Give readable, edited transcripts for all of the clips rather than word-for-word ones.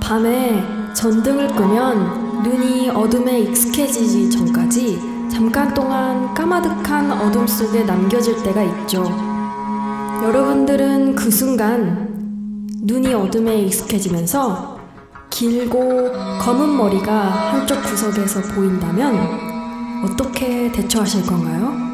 밤에 전등을 끄면 눈이 어둠에 익숙해지기 전까지 잠깐 동안 까마득한 어둠 속에 남겨질 때가 있죠. 여러분들은 그 순간 눈이 어둠에 익숙해지면서 길고 검은 머리가 한쪽 구석에서 보인다면 어떻게 대처하실 건가요?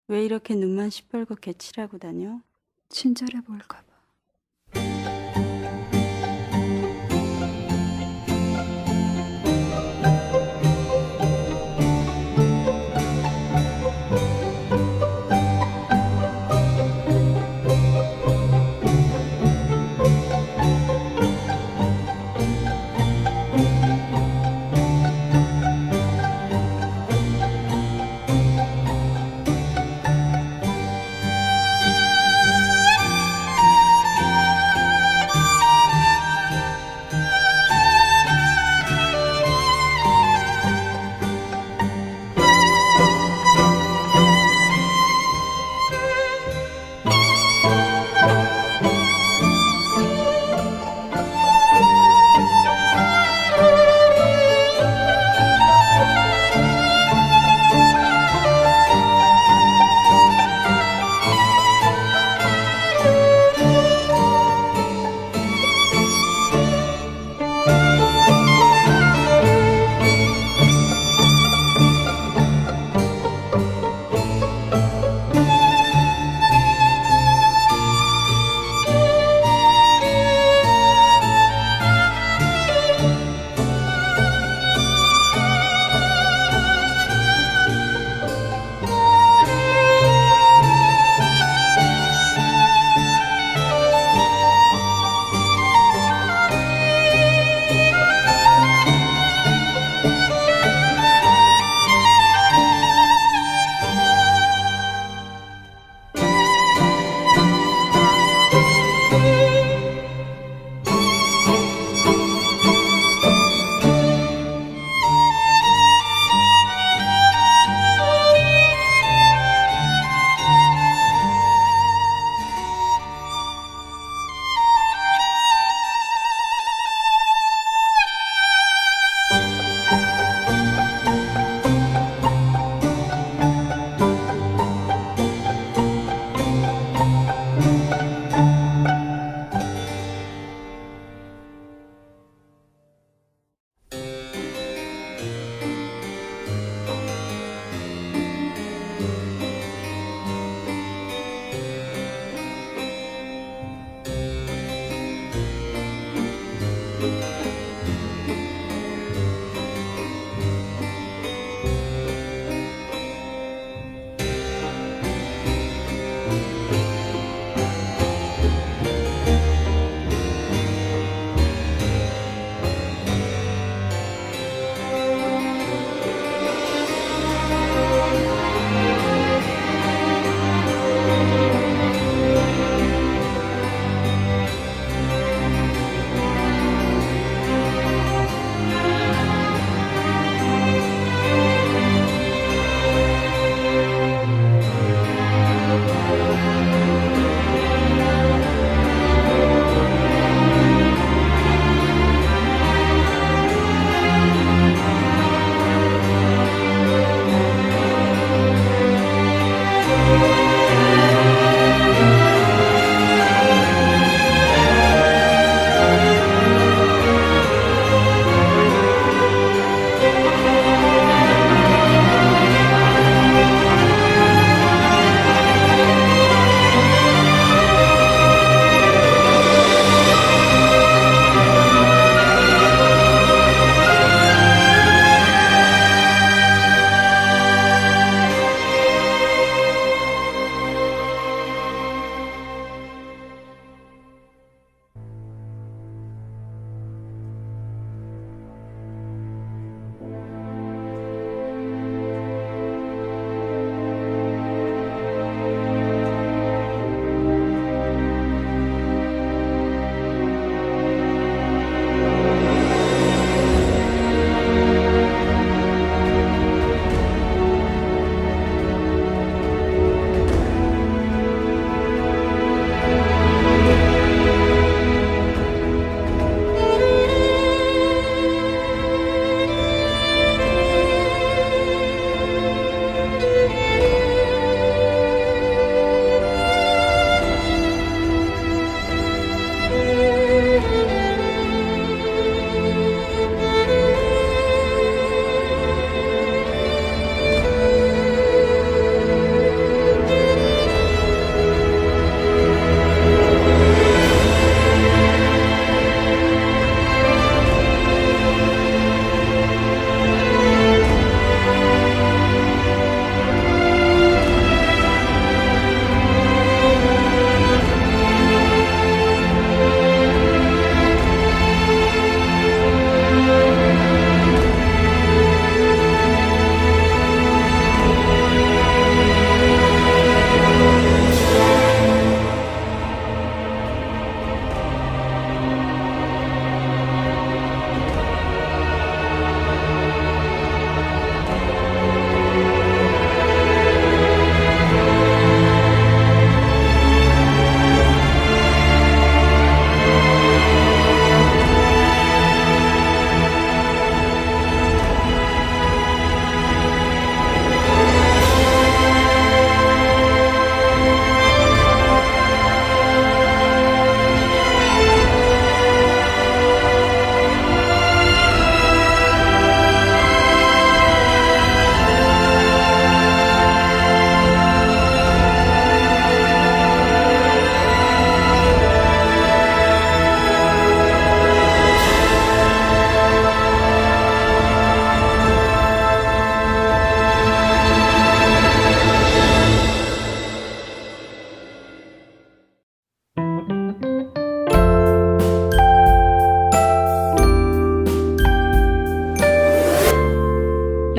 왜 이렇게 눈만 시뻘겋게 칠하고 다녀? 친절해 보일까 봐.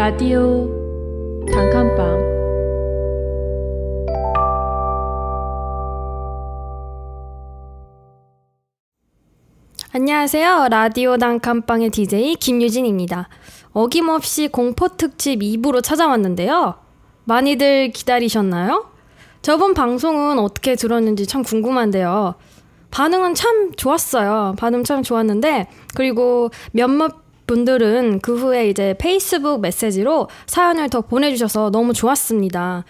라디오 단칸방 안녕하세요. 라디오 단칸방의 DJ 김유진입니다. 어김없이 공포특집 2부로 찾아왔는데요. 많이들 기다리셨나요? 저번 방송은 어떻게 들었는지 참 궁금한데요. 반응은 참 좋았어요. 반응 참 좋았는데, 그리고 몇몇 분들은 그 후에 이제 페이스북 메시지로 사연을 더 보내주셔서 너무 좋았습니다.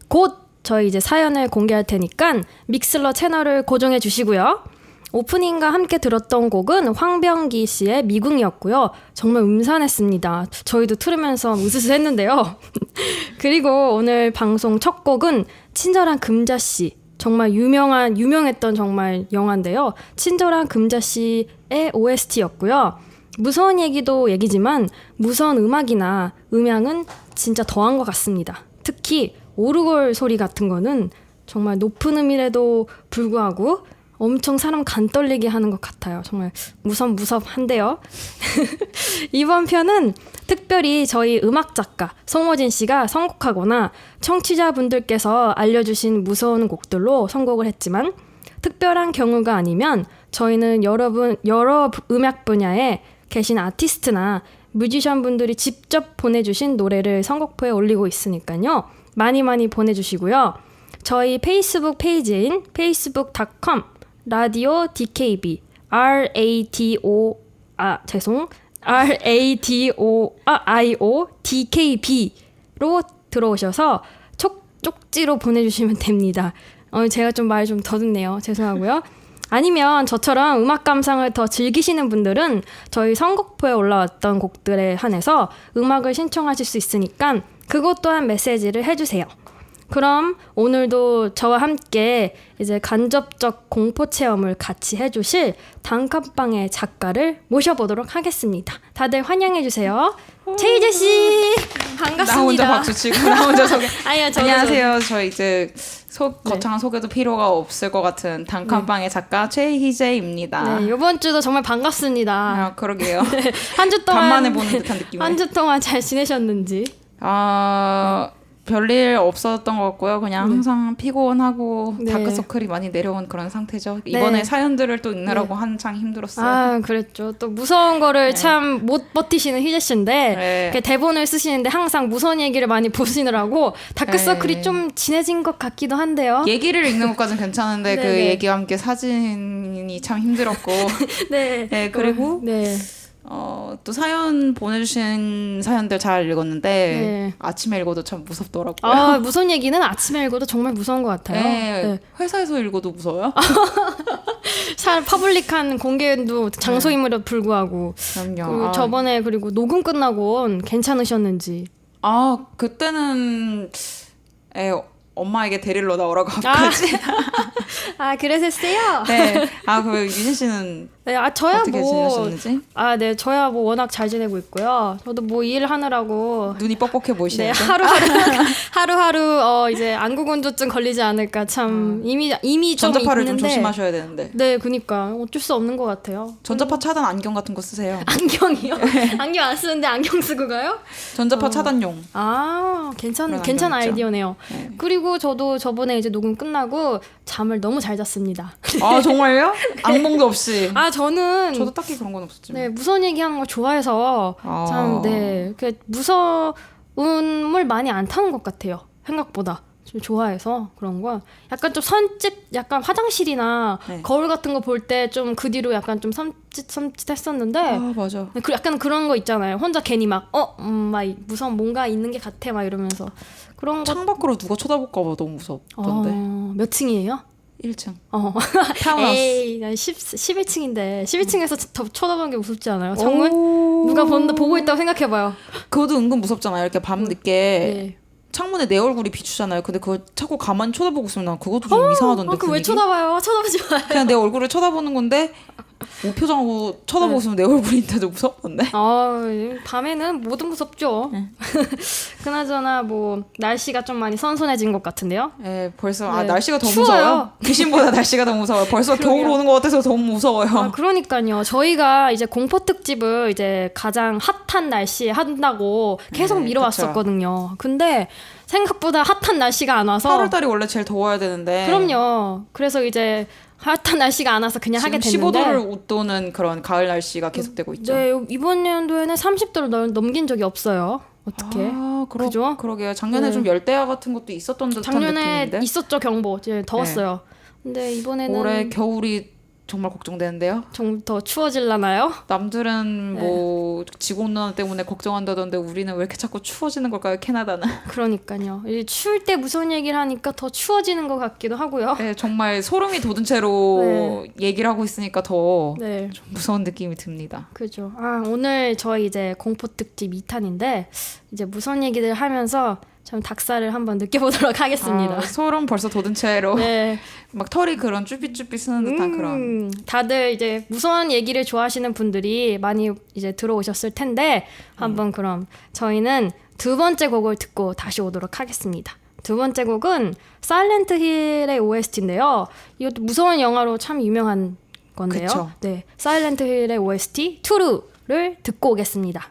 곧 저희 이제 사연을 공개할 테니까 믹슬러 채널을 고정해 주시고요. 오프닝과 함께 들었던 곡은 황병기 씨의 미궁이었고요. 정말 음산했습니다. 저희도 들으면서 으스스했는데요. 그리고 오늘 방송 첫 곡은 친절한 금자씨, 정말 유명했던 정말 영화인데요. 친절한 금자씨의 OST였고요. 무서운 얘기도 얘기지만 무서운 음악이나 음향은 진짜 더한 것 같습니다. 특히 오르골 소리 같은 거는 정말 높은 음이라도 불구하고 엄청 사람 간 떨리게 하는 것 같아요. 정말 무섭한데요. 이번 편은 특별히 저희 음악작가 송호진 씨가 선곡하거나 청취자분들께서 알려주신 무서운 곡들로 선곡을 했지만, 특별한 경우가 아니면 저희는 여러 음악 분야에 계신 아티스트나 뮤지션 분들이 직접 보내주신 노래를 선곡표에 올리고 있으니까요. 많이 보내주시고요. 저희 페이스북 페이지인 facebook.com 라디오 DKB RADIO DKB로 들어오셔서 쪽지로 보내주시면 됩니다. 제가 좀 말 좀 더듬네요. 죄송하고요. 아니면 저처럼 음악 감상을 더 즐기시는 분들은 저희 선곡표에 올라왔던 곡들에 한해서 음악을 신청하실 수 있으니까 그것 또한 메시지를 해주세요. 그럼 오늘도 저와 함께 이제 간접적 공포 체험을 같이 해주실 단칸방의 작가를 모셔보도록 하겠습니다. 다들 환영해주세요. 최희재 씨 반갑습니다. 나 혼자 박수 치고 나 혼자 소개. 아니요, 안녕하세요. 저 이제 거창한 소개도 필요가 없을 것 같은 단칸방의 작가 최희재입니다. 네, 이번 주도 정말 반갑습니다. 아, 그러게요. 한 주 동안 간만에 보는 듯한 느낌이네. 한 주 동안 잘 지내셨는지. 별일 없었던 것 같고요. 그냥 항상 피곤하고 네. 다크서클이 많이 내려온 그런 상태죠. 네. 이번에 사연들을 또 읽느라고 한창 힘들었어요. 아, 그랬죠. 또 무서운 거를 참 못 버티시는 희재 씨인데 네. 이렇게 대본을 쓰시는데 항상 무서운 얘기를 많이 보시느라고 다크서클이 네. 좀 진해진 것 같기도 한데요. 얘기를 읽는 것까지는 괜찮은데 그 네네. 얘기와 함께 사진이 참 힘들었고 네. 네, 그리고 네. 또 사연 보내주신 사연들 잘 읽었는데 네. 아침에 읽어도 참 무섭더라고요. 아, 무서운 얘기는 아침에 읽어도 정말 무서운 것 같아요. 네, 네. 회사에서 읽어도 무서워요? 퍼블릭한 공개도 장소임에도 불구하고. 그럼요. 그리고 저번에 그리고 녹음 끝나고 괜찮으셨는지. 그때는 엄마에게 데리러 나오라고 하고까지. 그러셨어요? 네. 그 유진 씨는 네, 저야 어떻게 지내셨는지? 네, 저야 워낙 잘 지내고 있고요. 저도 일하느라고 눈이 뻑뻑해 네, 보이시는데. 하루하루 이제 안구건조증 걸리지 않을까 참 이미 좀 전자파를 있는데. 좀 조심하셔야 되는데. 네, 그니까 어쩔 수 없는 것 같아요. 전자파 차단 안경 같은 거 쓰세요. 안경이요? 안경 안 쓰는데 안경 쓰고 가요? 전자파 차단용. 괜찮은 안경 있죠. 아이디어네요. 네. 그리고 저도 저번에 이제 녹음 끝나고 잠을 너무 잘 잤습니다. 정말요? 악몽도 없이. 저는 저도 딱히 그런 건 없었지만. 네, 무서운 얘기하는 걸 좋아해서 참 무서움을 많이 안 타는 것 같아요. 생각보다. 좀 좋아해서 그런 거. 약간 좀 약간 화장실이나 네. 거울 같은 거 볼 때 좀 그 뒤로 약간 좀 섬찟했었는데 맞아. 약간 그런 거 있잖아요. 혼자 괜히 막 무서운 뭔가 있는 게 같아 막 이러면서 그런 거. 창밖으로 누가 쳐다볼까 봐 너무 무섭던데. 몇 층이에요? 1층. 타운하우스. 에이, 난 11층인데 11층에서 더 쳐다보는 게 무섭지 않아요? 창문? 누가 보고 있다고 생각해봐요. 그것도 은근 무섭잖아요. 이렇게 밤 늦게 네. 창문에 내 얼굴이 비추잖아요. 근데 그걸 자꾸 가만히 쳐다보고 있으면 난 그것도 좀 이상하던데. 왜 분위기? 쳐다봐요? 쳐다보지 마요. 그냥 내 얼굴을 쳐다보는 건데 무표정하고 쳐다보고 있으면 내 얼굴인데도 무섭던데. 밤에는 모두 무섭죠. 그나저나 뭐 날씨가 좀 많이 선선해진 것 같은데요. 예, 벌써 네. 날씨가 더 추워요. 무서워요. 귀신보다 날씨가 더 무서워요. 벌써 겨울 오는 것 같아서 너무 무서워요. 그러니까요. 저희가 이제 공포 특집을 이제 가장 핫한 날씨에 한다고 계속 네, 미뤄왔었거든요. 근데 생각보다 핫한 날씨가 안 와서 8월달이 원래 제일 더워야 되는데. 그럼요. 그래서 이제 핫한 날씨가 안 와서 그냥 하게 지금 됐는데 15도를 웃도는 그런 가을 날씨가 계속되고 있죠. 네, 이번 연도에는 30도를 넘긴 적이 없어요. 어떻게? 그죠? 그러게요. 작년에 네. 좀 열대야 같은 것도 있었던 듯한 작년에 느낌인데. 있었죠, 경보. 이제 더웠어요. 근데 이번에는 올해 겨울이 정말 걱정되는데요. 좀 더 추워질라나요? 남들은 네. 뭐 지구온난화 때문에 걱정한다던데 우리는 왜 이렇게 자꾸 추워지는 걸까요? 캐나다는. 그러니까요. 이 추울 때 무서운 얘기를 하니까 더 추워지는 것 같기도 하고요. 네, 정말 소름이 돋은 채로 얘기를 하고 있으니까 더 네, 좀 무서운 느낌이 듭니다. 그죠. 오늘 저희 이제 공포 특집 2탄인데 이제 무서운 얘기들 하면서 참 닭살을 한번 느껴보도록 하겠습니다. 소름 벌써 돋은 채로 네, 막 털이 그런 쭈삣쭈삣 쓰는 듯한 그런. 다들 이제 무서운 얘기를 좋아하시는 분들이 많이 이제 들어오셨을 텐데 한번 그럼 저희는 두 번째 곡을 듣고 다시 오도록 하겠습니다. 두 번째 곡은 사일런트 힐의 OST인데요. 이것도 무서운 영화로 참 유명한 건데요. 그쵸. 네, 사일런트 힐의 OST 투루를 듣고 오겠습니다.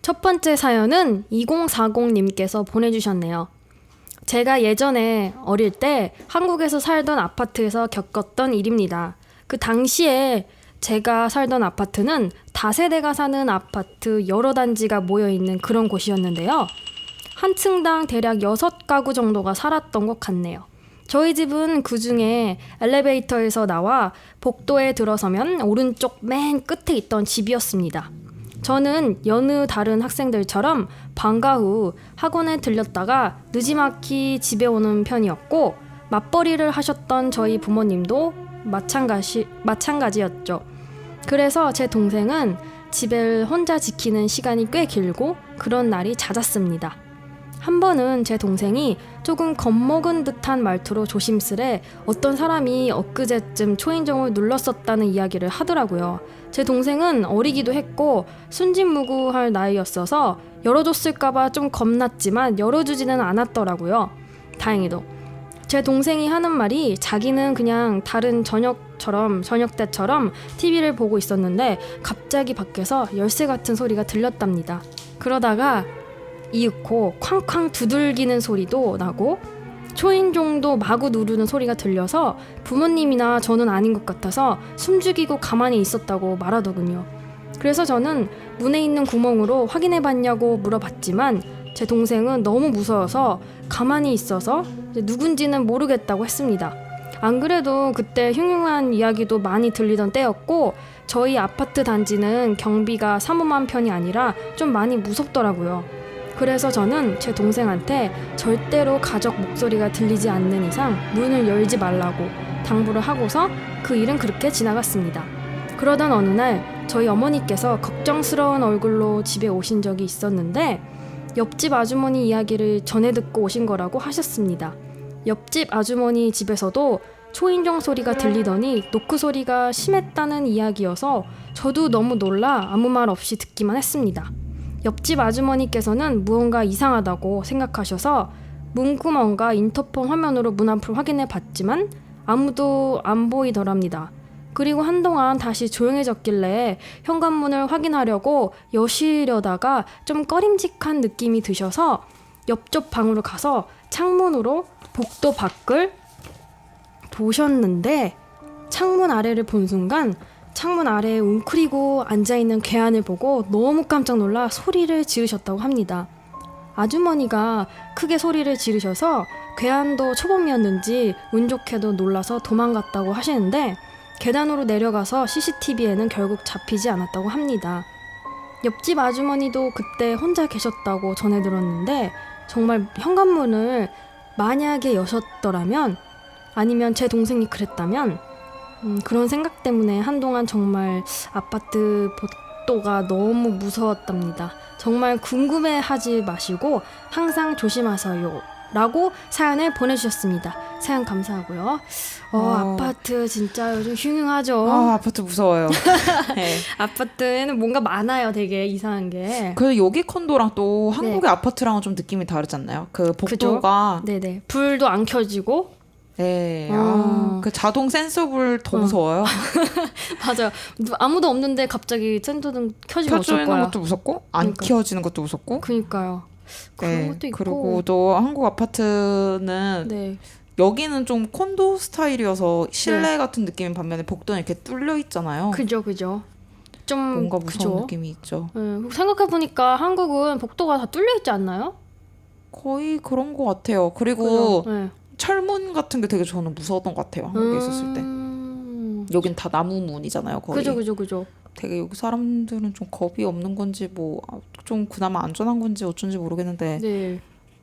첫 번째 사연은 2040님께서 보내주셨네요. 제가 예전에 어릴 때 한국에서 살던 아파트에서 겪었던 일입니다. 그 당시에 제가 살던 아파트는 다세대가 사는 아파트 여러 단지가 모여있는 그런 곳이었는데요. 한 층당 대략 6가구 정도가 살았던 것 같네요. 저희 집은 그중에 엘리베이터에서 나와 복도에 들어서면 오른쪽 맨 끝에 있던 집이었습니다. 저는 여느 다른 학생들처럼 방과 후 학원에 들렸다가 느지막이 집에 오는 편이었고 맞벌이를 하셨던 저희 부모님도 마찬가지였죠. 그래서 제 동생은 집을 혼자 지키는 시간이 꽤 길고 그런 날이 잦았습니다. 한 번은 제 동생이 조금 겁먹은 듯한 말투로 조심스레 어떤 사람이 엊그제쯤 초인종을 눌렀었다는 이야기를 하더라고요. 제 동생은 어리기도 했고 순진무구할 나이였어서 열어줬을까봐 좀 겁났지만 열어주지는 않았더라고요. 다행히도. 제 동생이 하는 말이 자기는 그냥 다른 저녁 때처럼 TV를 보고 있었는데 갑자기 밖에서 열쇠 같은 소리가 들렸답니다. 그러다가 이윽고 쾅쾅 두들기는 소리도 나고 초인종도 마구 누르는 소리가 들려서 부모님이나 저는 아닌 것 같아서 숨죽이고 가만히 있었다고 말하더군요. 그래서 저는 문에 있는 구멍으로 확인해봤냐고 물어봤지만 제 동생은 너무 무서워서 가만히 있어서 누군지는 모르겠다고 했습니다. 안 그래도 그때 흉흉한 이야기도 많이 들리던 때였고 저희 아파트 단지는 경비가 삼엄한 편이 아니라 좀 많이 무섭더라고요. 그래서 저는 제 동생한테 절대로 가족 목소리가 들리지 않는 이상 문을 열지 말라고 당부를 하고서 그 일은 그렇게 지나갔습니다. 그러던 어느 날 저희 어머니께서 걱정스러운 얼굴로 집에 오신 적이 있었는데 옆집 아주머니 이야기를 전해 듣고 오신 거라고 하셨습니다. 옆집 아주머니 집에서도 초인종 소리가 들리더니 노크 소리가 심했다는 이야기여서 저도 너무 놀라 아무 말 없이 듣기만 했습니다. 옆집 아주머니께서는 무언가 이상하다고 생각하셔서 문구멍과 인터폰 화면으로 문 앞을 확인해 봤지만 아무도 안 보이더랍니다. 그리고 한동안 다시 조용해졌길래 현관문을 확인하려고 여시려다가 좀 꺼림직한 느낌이 드셔서 옆쪽 방으로 가서 창문으로 복도 밖을 보셨는데 창문 아래를 본 순간 창문 아래에 웅크리고 앉아있는 괴한을 보고 너무 깜짝 놀라 소리를 지르셨다고 합니다. 아주머니가 크게 소리를 지르셔서 괴한도 초범이었는지 운 좋게도 놀라서 도망갔다고 하시는데 계단으로 내려가서 CCTV에는 결국 잡히지 않았다고 합니다. 옆집 아주머니도 그때 혼자 계셨다고 전해 들었는데 정말 현관문을 만약에 여셨더라면 아니면 제 동생이 그랬다면 그런 생각 때문에 한동안 정말 아파트 복도가 너무 무서웠답니다. 정말 궁금해하지 마시고 항상 조심하세요 라고 사연을 보내주셨습니다. 사연 감사하고요. 아파트 진짜 요즘 흉흉하죠. 아파트 무서워요. 네. 아파트에는 뭔가 많아요. 되게 이상한 게. 그 여기 콘도랑 또 한국의 아파트랑은 좀 느낌이 다르지 않나요? 그 복도가 네네. 불도 안 켜지고 네. 그 자동 센서불 더 무서워요. 맞아요. 아무도 없는데 갑자기 센터등 켜지면 어쩔 켜져 거야. 있는 것도 무섭고 안 그러니까. 켜지는 것도 무섭고. 그러니까요. 그런 것도 있고. 그리고 또 한국 아파트는 네. 여기는 좀 콘도 스타일이어서 실내 같은 느낌인 반면에 복도는 이렇게 뚫려 있잖아요. 그죠. 좀 뭔가 무서운 그죠? 느낌이 있죠. 생각해 보니까 한국은 복도가 다 뚫려 있지 않나요? 거의 그런 것 같아요. 그리고 그죠? 네. 철문 같은 게 되게 저는 무서웠던 것 같아요. 한국에 있었을 때. 여긴 다 나무 문이잖아요. 거의. 그죠. 되게 여기 사람들은 좀 겁이 없는 건지 뭐 좀 그나마 안전한 건지 어쩐지 모르겠는데 네.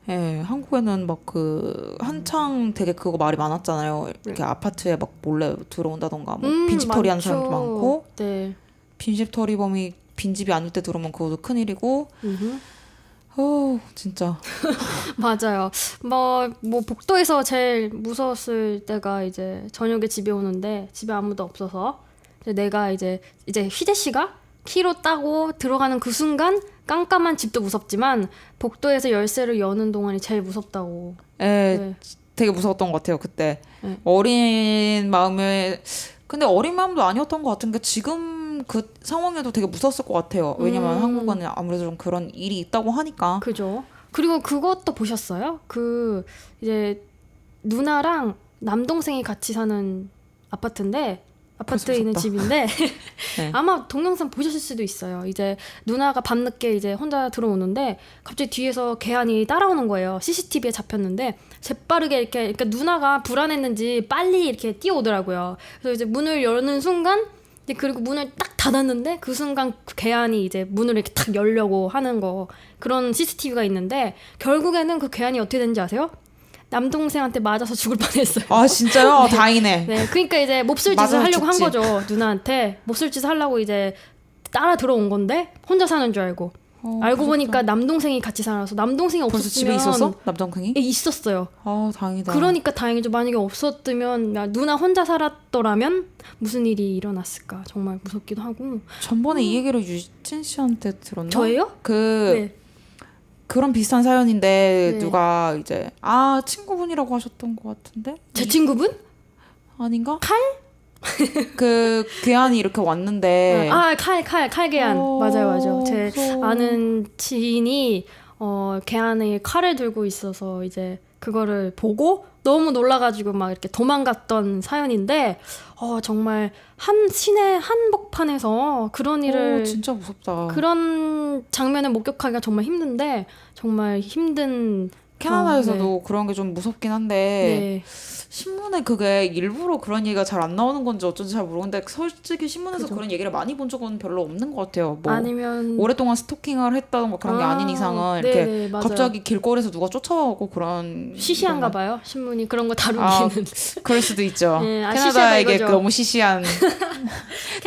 예, 한국에는 막 그 한창 되게 그거 말이 많았잖아요. 이렇게 아파트에 막 몰래 들어온다던가 뭐 빈집털이 하는 사람도 많고 네. 빈집털이범이 빈집이 아닐 때 들어오면 그것도 큰일이고 진짜 맞아요. 뭐 복도에서 제일 무서웠을 때가 이제 저녁에 집에 오는데 집에 아무도 없어서 이제 내가 이제 희재 씨가 키로 따고 들어가는 그 순간 깜깜한 집도 무섭지만 복도에서 열쇠를 여는 동안이 제일 무섭다고. 네. 되게 무서웠던 것 같아요 그때. 네. 어린 마음에 근데 어린 마음도 아니었던 것 같은 게 지금 그 상황에도 되게 무서웠을 것 같아요. 왜냐면 한국은 아무래도 좀 그런 일이 있다고 하니까. 그죠. 그리고 그것도 보셨어요? 그 이제 누나랑 남동생이 같이 사는 아파트에 있는 무섭다. 집인데 네. 아마 동영상 보셨을 수도 있어요. 이제 누나가 밤늦게 이제 혼자 들어오는데 갑자기 뒤에서 개안이 따라오는 거예요. CCTV에 잡혔는데 재빠르게 이렇게 그러니까 누나가 불안했는지 빨리 이렇게 뛰어오더라고요. 그래서 이제 문을 여는 순간 이제 그리고 문을 딱 닫았는데 그 순간 그 개안이 이제 문을 이렇게 탁 열려고 하는 거 그런 CCTV가 있는데 결국에는 그 개안이 어떻게 된지 아세요? 남동생한테 맞아서 죽을 뻔했어요. 아 진짜요? 다행이네. 네, 그러니까 이제 몹쓸 짓을 맞아서 하려고 한 죽지. 거죠. 누나한테 몹쓸 짓을 하려고 이제 따라 들어온 건데 혼자 사는 줄 알고. 알고 무섭다. 보니까 남동생이 같이 살아서 남동생이 벌써 없었으면 집에 있었어? 남동생이? 예, 있었어요. 아 다행이다. 그러니까 다행이죠. 만약에 없었으면 야, 누나 혼자 살았더라면 무슨 일이 일어났을까. 정말 무섭기도 하고. 전번에 이 얘기를 유진 씨한테 들었나? 저예요? 그 네. 그런 비슷한 사연인데 네. 누가 이제 친구분이라고 하셨던 것 같은데 제 친구분? 아닌가? 칼? 그 괴한이 이렇게 왔는데 칼개안. 맞아요. 제 무서워. 아는 지인이 개안에 칼을 들고 있어서 이제 그거를 보고 너무 놀라가지고 막 이렇게 도망갔던 사연인데 정말 한 시내 한복판에서 그런 일을 진짜 무섭다. 그런 장면을 목격하기가 정말 힘든데 정말 힘든 캐나다에서도 그런 게 좀 무섭긴 한데 네. 신문에 그게 일부러 그런 얘기가 잘 안 나오는 건지 어쩐지 잘 모르는데 솔직히 신문에서 그죠. 그런 얘기를 많이 본 적은 별로 없는 것 같아요. 뭐 아니면 오랫동안 스토킹을 했다던가 그런 게 아닌 이상은 이렇게 네네, 맞아요. 갑자기 길거리에서 누가 쫓아오고 그런 시시한가 것만- 봐요. 신문이 그런 거 다루기는. 그럴 수도 있죠. 네, 캐나다에게 시시하다 이거죠. 너무 시시한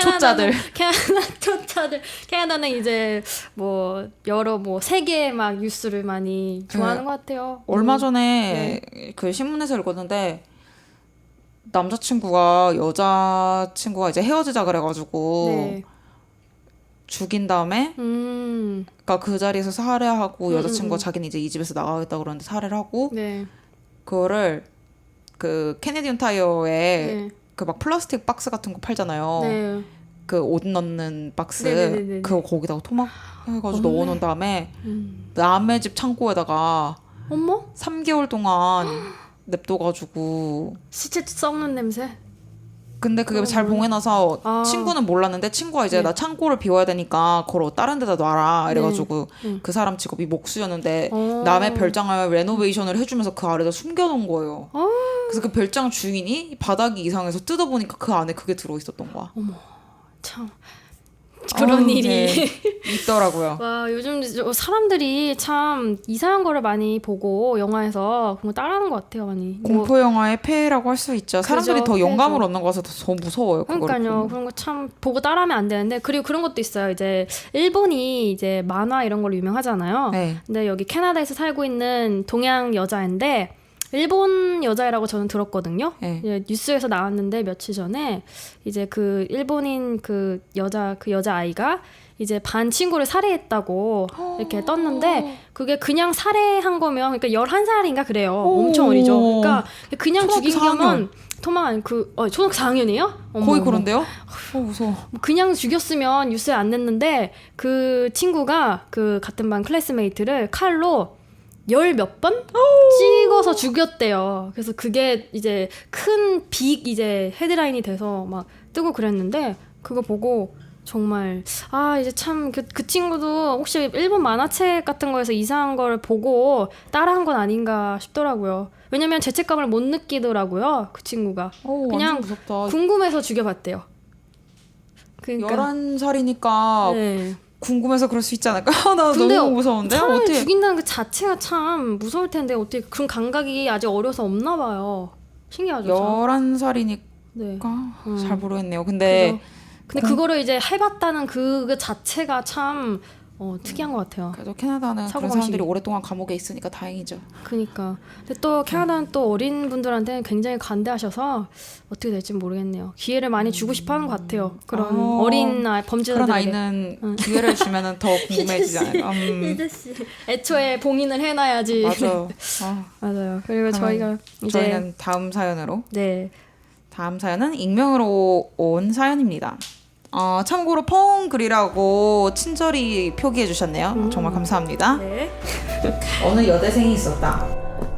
초짜들. 캐나다는 이제 뭐 여러 뭐 세계의 막 뉴스를 많이 좋아하는 것 같아요. 얼마 전에 그 신문에서 읽었는데 남자친구가 여자친구가 이제 헤어지자 그래가지고 네. 죽인 다음에 그러니까 그 자리에서 살해하고 여자친구가 자기는 이제 이 집에서 나가겠다 그러는데 살해를 하고 네. 그거를 그 캐네디언 타이어에 네. 그 막 플라스틱 박스 같은 거 팔잖아요. 네. 그 옷 넣는 박스 네네네네. 그거 거기다가 토막해가지고 넣어놓은 다음에 음. 남의 집 창고에다가 어머? 3개월 동안 냅둬가지고 시체 썩는 냄새? 근데 그게 잘 봉해놔서 아. 친구는 몰랐는데 친구가 이제 네. 나 창고를 비워야 되니까 그걸 다른 데다 놔라 이래가지고 네. 그 사람 직업이 목수였는데 어. 남의 별장을 레노베이션을 해주면서 그 아래다 숨겨놓은 거예요. 어. 그래서 그 별장 주인이 바닥이 이상해서 뜯어보니까 그 안에 그게 들어있었던 거야. 참 그런 일이 네. 있더라고요. 와 요즘 사람들이 참 이상한 거를 많이 보고 영화에서 그런 거 따라하는 것 같아요 많이. 뭐, 공포 영화의 폐해라고 할 수 있죠. 사람들이 그죠, 더 영감을 폐해죠. 얻는 거라서 더 무서워요. 그거를 그러니까요. 보면. 그런 거 참 보고 따라하면 안 되는데 그리고 그런 것도 있어요. 이제 일본이 이제 만화 이런 걸로 유명하잖아요. 네. 근데 여기 캐나다에서 살고 있는 동양 여자인데 일본 여자애라고 저는 들었거든요. 네. 이제 뉴스에서 나왔는데 며칠 전에 이제 그 일본인 그 여자 아이가 이제 반 친구를 살해했다고 이렇게 떴는데 그게 그냥 살해한 거면 그러니까 11살인가 그래요. 엄청 어리죠. 그러니까 그냥 초등학교 죽인 4학년. 거면 토막 초등학교 4학년이에요? 거의 그런데요? 무서워. 그냥 죽였으면 뉴스에 안 냈는데 그 친구가 그 같은 반 클래스메이트를 칼로 10몇 번 찍어서 죽였대요. 그래서 그게 이제 큰 빅 이제 헤드라인이 돼서 막 뜨고 그랬는데 그거 보고 정말 이제 참 그 친구도 혹시 일본 만화책 같은 거에서 이상한 걸 보고 따라한 건 아닌가 싶더라고요. 왜냐면 죄책감을 못 느끼더라고요. 그 친구가. 완전 그냥 무섭다. 궁금해서 죽여봤대요. 그러니까 11살이니까 네. 궁금해서 그럴 수 있지 않을까? 나 근데 너무 무서운데? 사람을 어떻게 죽인다는 그 자체가 참 무서울 텐데 어떻게 그런 감각이 아직 어려서 없나 봐요. 신기하죠. 참. 11살이니까 네. 잘 모르겠네요. 근데 근데 그거를 이제 해봤다는 그 자체가 참 특이한 것 같아요. 그래도 캐나다는 그런 사고방식이. 사람들이 오랫동안 감옥에 있으니까 다행이죠. 그러니까. 근데 또 캐나다는 또 어린 분들한테는 굉장히 관대하셔서 어떻게 될지 모르겠네요. 기회를 많이 주고 싶어하는 것 같아요. 그런 어린 그런 범죄자들에게. 아이는 기회를 주면은 더 궁금해지지 않을까? 희재 씨. 애초에 봉인을 해놔야지. 맞아. 맞아요. 그리고 그러면 저희가 이제 저희는 다음 사연으로. 네. 다음 사연은 익명으로 온 사연입니다. 참고로 펑글이라고 친절히 표기해 주셨네요. 정말 감사합니다. 네. 어느 여대생이 있었다.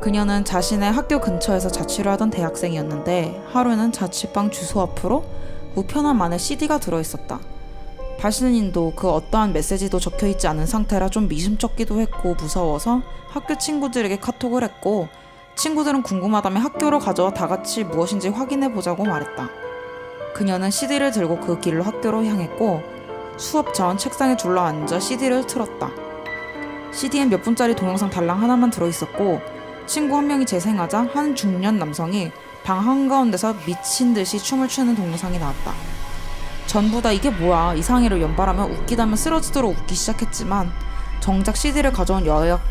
그녀는 자신의 학교 근처에서 자취를 하던 대학생이었는데 하루는 자취방 주소 앞으로 우편함 안에 CD가 들어있었다. 발신인도 그 어떠한 메시지도 적혀있지 않은 상태라 좀 미심쩍기도 했고 무서워서 학교 친구들에게 카톡을 했고 친구들은 궁금하다며 학교로 가져와 다같이 무엇인지 확인해보자고 말했다. 그녀는 CD를 들고 그 길로 학교로 향했고 수업 전 책상에 둘러앉아 CD를 틀었다. CD엔 몇 분짜리 동영상 달랑 하나만 들어있었고 친구 한 명이 재생하자 한 중년 남성이 방 한가운데서 미친 듯이 춤을 추는 동영상이 나왔다. 전부 다 이게 뭐야 이상해를 연발하며 웃기다며 쓰러지도록 웃기 시작했지만 정작 CD를 가져온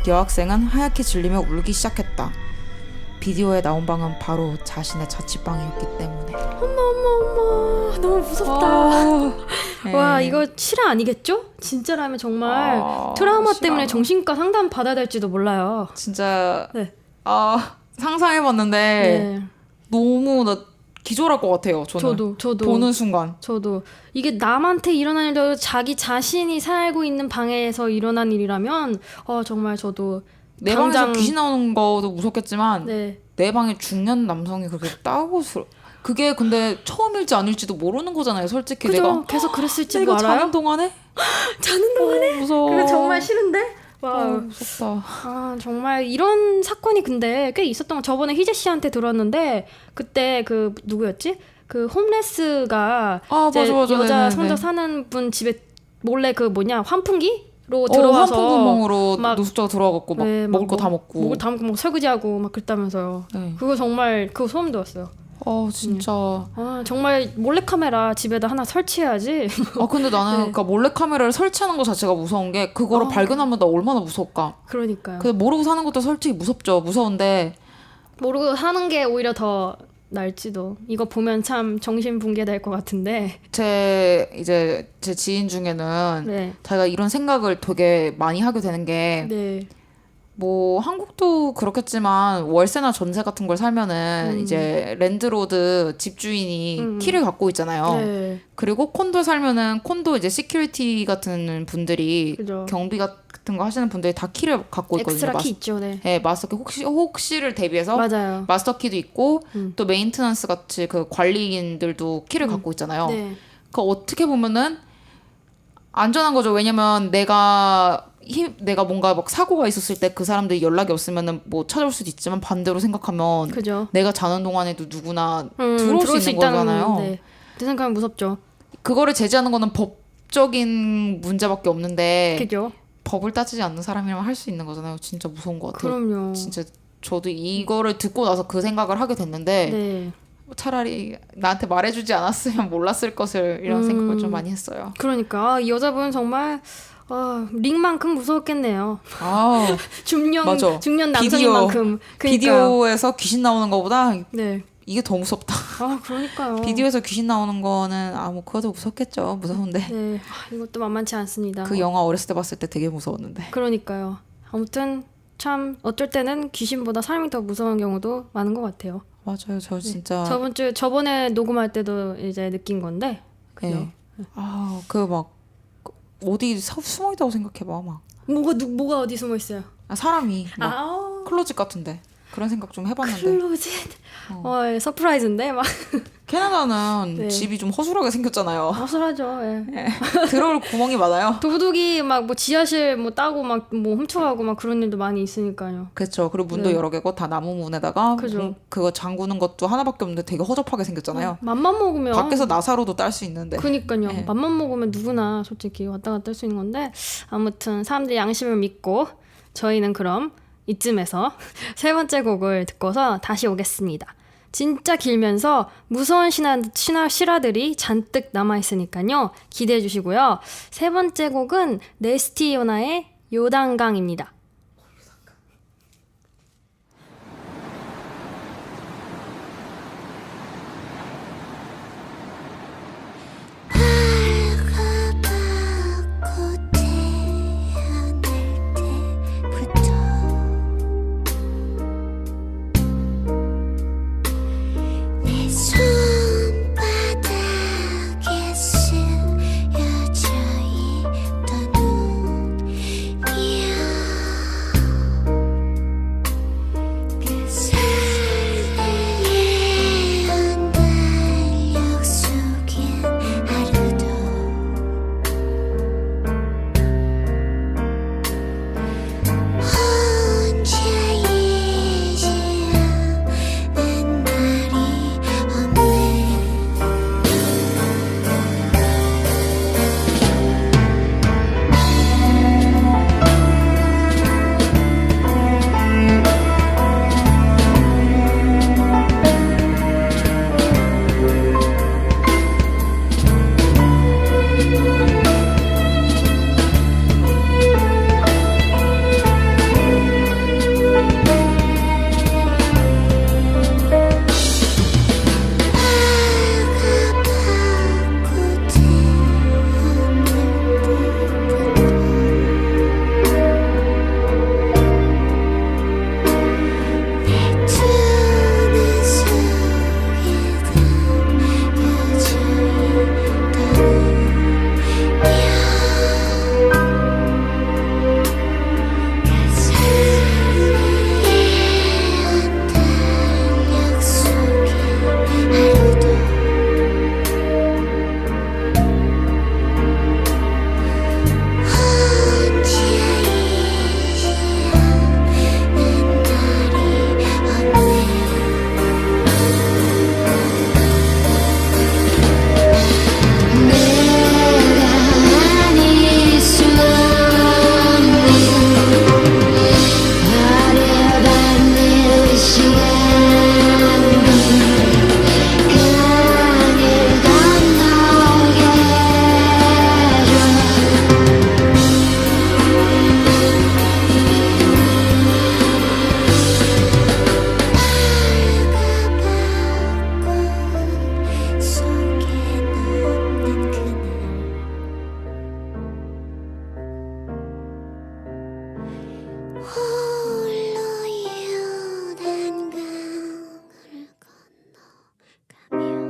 여학생은 하얗게 질리며 울기 시작했다. 비디오에 나온 방은 바로 자신의 자취방이었기 때문에. 어머 너무 무섭다. 와 이거 실화 아니겠죠? 진짜라면 정말 트라우마 때문에 정신과 상담 받아야 될지도 몰라요. 진짜 네. 상상해봤는데 네. 너무 나 기절할 것 같아요. 저는 저도 보는 순간. 저도 이게 남한테 일어난 일도 자기 자신이 살고 있는 방에서 일어난 일이라면 정말 저도 내 당장- 방에서 귀신 나오는 거도 무섭겠지만 네. 내 방에 중년 남성이 그렇게 따고 그게 근데 처음일지 아닐지도 모르는 거잖아요. 솔직히 그죠? 내가 계속 그랬을지도 내가 알아요? 자는 동안에 자는 동안에? 무서워. 그게 정말 싫은데? 와, 무섭다. 정말 이런 사건이 근데 꽤 있었던 거 저번에 희재 씨한테 들었는데 그때 그 누구였지? 그 홈레스가 이제 맞아. 여자 네네네. 성적 사는 분 집에 몰래 그 환풍기로 들어와서 환풍구멍으로 막- 노숙자가 들어와갖고 막 네, 먹을 거 다 먹고. 먹을 다 먹고 막 설거지하고 막 그랬다면서요. 네. 그거 정말 그거 소름 돋았어요. 진짜. 정말 몰래카메라 집에다 하나 설치해야지. 근데 나는 네. 그러니까 몰래카메라를 설치하는 거 자체가 무서운 게 그거를 발견하면 나 얼마나 무서울까. 그러니까요. 근데 모르고 사는 것도 솔직히 무섭죠. 무서운데 모르고 사는 게 오히려 더 날지도. 이거 보면 참 정신 붕괴될 것 같은데. 제 지인 중에는 네. 자기가 이런 생각을 되게 많이 하게 되는 게 네. 뭐 한국도 그렇겠지만 월세나 전세 같은 걸 살면은 이제 랜드로드 집주인이 키를 갖고 있잖아요. 네. 그리고 콘도 살면은 콘도 이제 시큐리티 같은 분들이 그죠. 경비 같은 거 하시는 분들이 다 키를 갖고 있거든요. 엑스트라 키 있죠. 네. 네, 마스터키 혹시를 대비해서 맞아요. 마스터키도 있고 또 메인테넌스 같이 그 관리인들도 키를 갖고 있잖아요. 네. 그 어떻게 보면은 안전한 거죠. 왜냐면 내가 뭔가 막 사고가 있었을 때 그 사람들이 연락이 없으면은 뭐 찾아올 수도 있지만 반대로 생각하면 그죠. 내가 자는 동안에도 누구나 들어올 수 있는 거잖아요. 네. 그 생각하면 무섭죠. 그거를 제지하는 거는 법적인 문제밖에 없는데 그죠. 법을 따지지 않는 사람이라면 할 수 있는 거잖아요. 진짜 무서운 것 같아요. 그럼요. 진짜 저도 이거를 듣고 나서 그 생각을 하게 됐는데 네. 차라리 나한테 말해주지 않았으면 몰랐을 것을 이런 생각을 좀 많이 했어요. 그러니까 이 여자분 정말 링만큼 무서웠겠네요. 맞아. 중년 남성인 만큼. 그러니까요. 비디오에서 귀신 나오는 거보다 네. 이게 더 무섭다. 그러니까요. 비디오에서 귀신 나오는 거는 뭐 그것도 무섭겠죠. 무서운데 네. 이것도 만만치 않습니다. 그 영화 어렸을 때 봤을 때 되게 무서웠는데. 그러니까요. 아무튼 참 어쩔 때는 귀신보다 사람이 더 무서운 경우도 많은 것 같아요. 맞아요. 저 진짜 저번에 녹음할 때도 이제 느낀 건데. 그죠? 네. 그 막 어디 숨어 있다고 생각해봐 막. 뭐가 어디 숨어 있어요? 사람이 막 클로짓 같은데 그런 생각 좀 해봤는데. 클로짓. 서프라이즈인데 막 캐나다는 네. 집이 좀 허술하게 생겼잖아요. 허술하죠. 예. 들어올 구멍이 많아요. 도둑이 막 뭐 지하실 뭐 따고 막 뭐 훔쳐가고 막 그런 일도 많이 있으니까요. 그렇죠. 그리고 문도 네. 여러 개고 다 나무 문에다가 그죠. 그거 잠그는 것도 하나밖에 없는데 되게 허접하게 생겼잖아요. 맘만 먹으면 밖에서 나사로도 딸 수 있는데. 그니까요. 네. 맘만 먹으면 누구나 솔직히 왔다 갔다 할 수 있는 건데 아무튼 사람들이 양심을 믿고 저희는 그럼 이쯤에서 세 번째 곡을 듣고서 다시 오겠습니다. 진짜 길면서 무서운 실화들이 잔뜩 남아있으니까요. 기대해 주시고요. 세 번째 곡은 네스티요나의 요단강입니다. 손바닥에 쓰여져 있던 눈이야 홀로 유난 강을 건너가며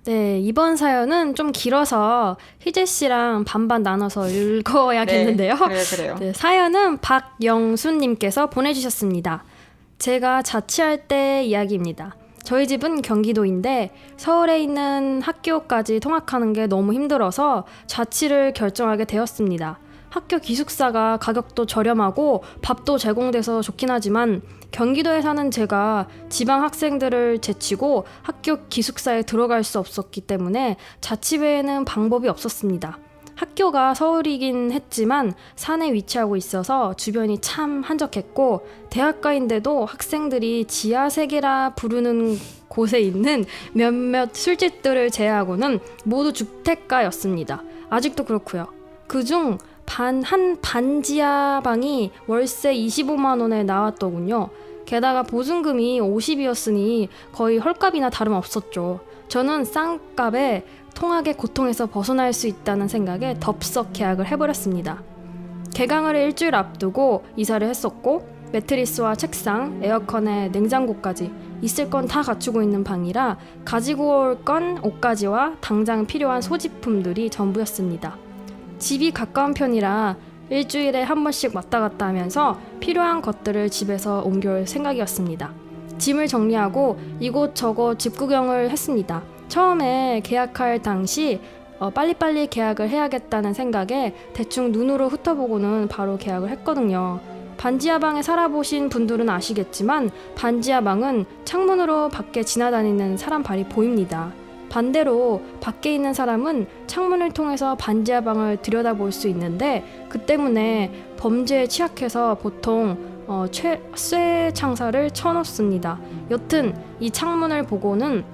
네, 이번 사연은 좀 길어서 희재 씨랑 반반 나눠서 읽어야겠는데요. 그래요. 네, 사연은 박영순님께서 보내주셨습니다. 제가 자취할 때 이야기입니다. 저희 집은 경기도인데 서울에 있는 학교까지 통학하는 게 너무 힘들어서 자취를 결정하게 되었습니다. 학교 기숙사가 가격도 저렴하고 밥도 제공돼서 좋긴 하지만 경기도에 사는 제가 지방 학생들을 제치고 학교 기숙사에 들어갈 수 없었기 때문에 자취 외에는 방법이 없었습니다. 학교가 서울이긴 했지만 산에 위치하고 있어서 주변이 참 한적했고 대학가인데도 학생들이 지하세계라 부르는 곳에 있는 몇몇 술집들을 제외하고는 모두 주택가였습니다. 아직도 그렇고요. 그중 한 반지하 방이 월세 25만 원에 나왔더군요. 게다가 보증금이 50이었으니 거의 헐값이나 다름없었죠. 저는 싼 값에 통학의 고통에서 벗어날 수 있다는 생각에 덥석 계약을 해버렸습니다. 개강을 일주일 앞두고 이사를 했었고 매트리스와 책상, 에어컨에 냉장고까지 있을 건 다 갖추고 있는 방이라 가지고 올 건 옷가지와 당장 필요한 소지품들이 전부였습니다. 집이 가까운 편이라 일주일에 한 번씩 왔다 갔다 하면서 필요한 것들을 집에서 옮겨올 생각이었습니다. 짐을 정리하고 이곳저곳 집 구경을 했습니다. 처음에 계약할 당시 빨리빨리 계약을 해야겠다는 생각에 대충 눈으로 훑어보고는 바로 계약을 했거든요. 반지하방에 살아보신 분들은 아시겠지만 반지하방은 창문으로 밖에 지나다니는 사람 발이 보입니다. 반대로 밖에 있는 사람은 창문을 통해서 반지하방을 들여다볼 수 있는데 그 때문에 범죄에 취약해서 보통 쇠 창살을 쳐놓습니다. 여튼 이 창문을 보고는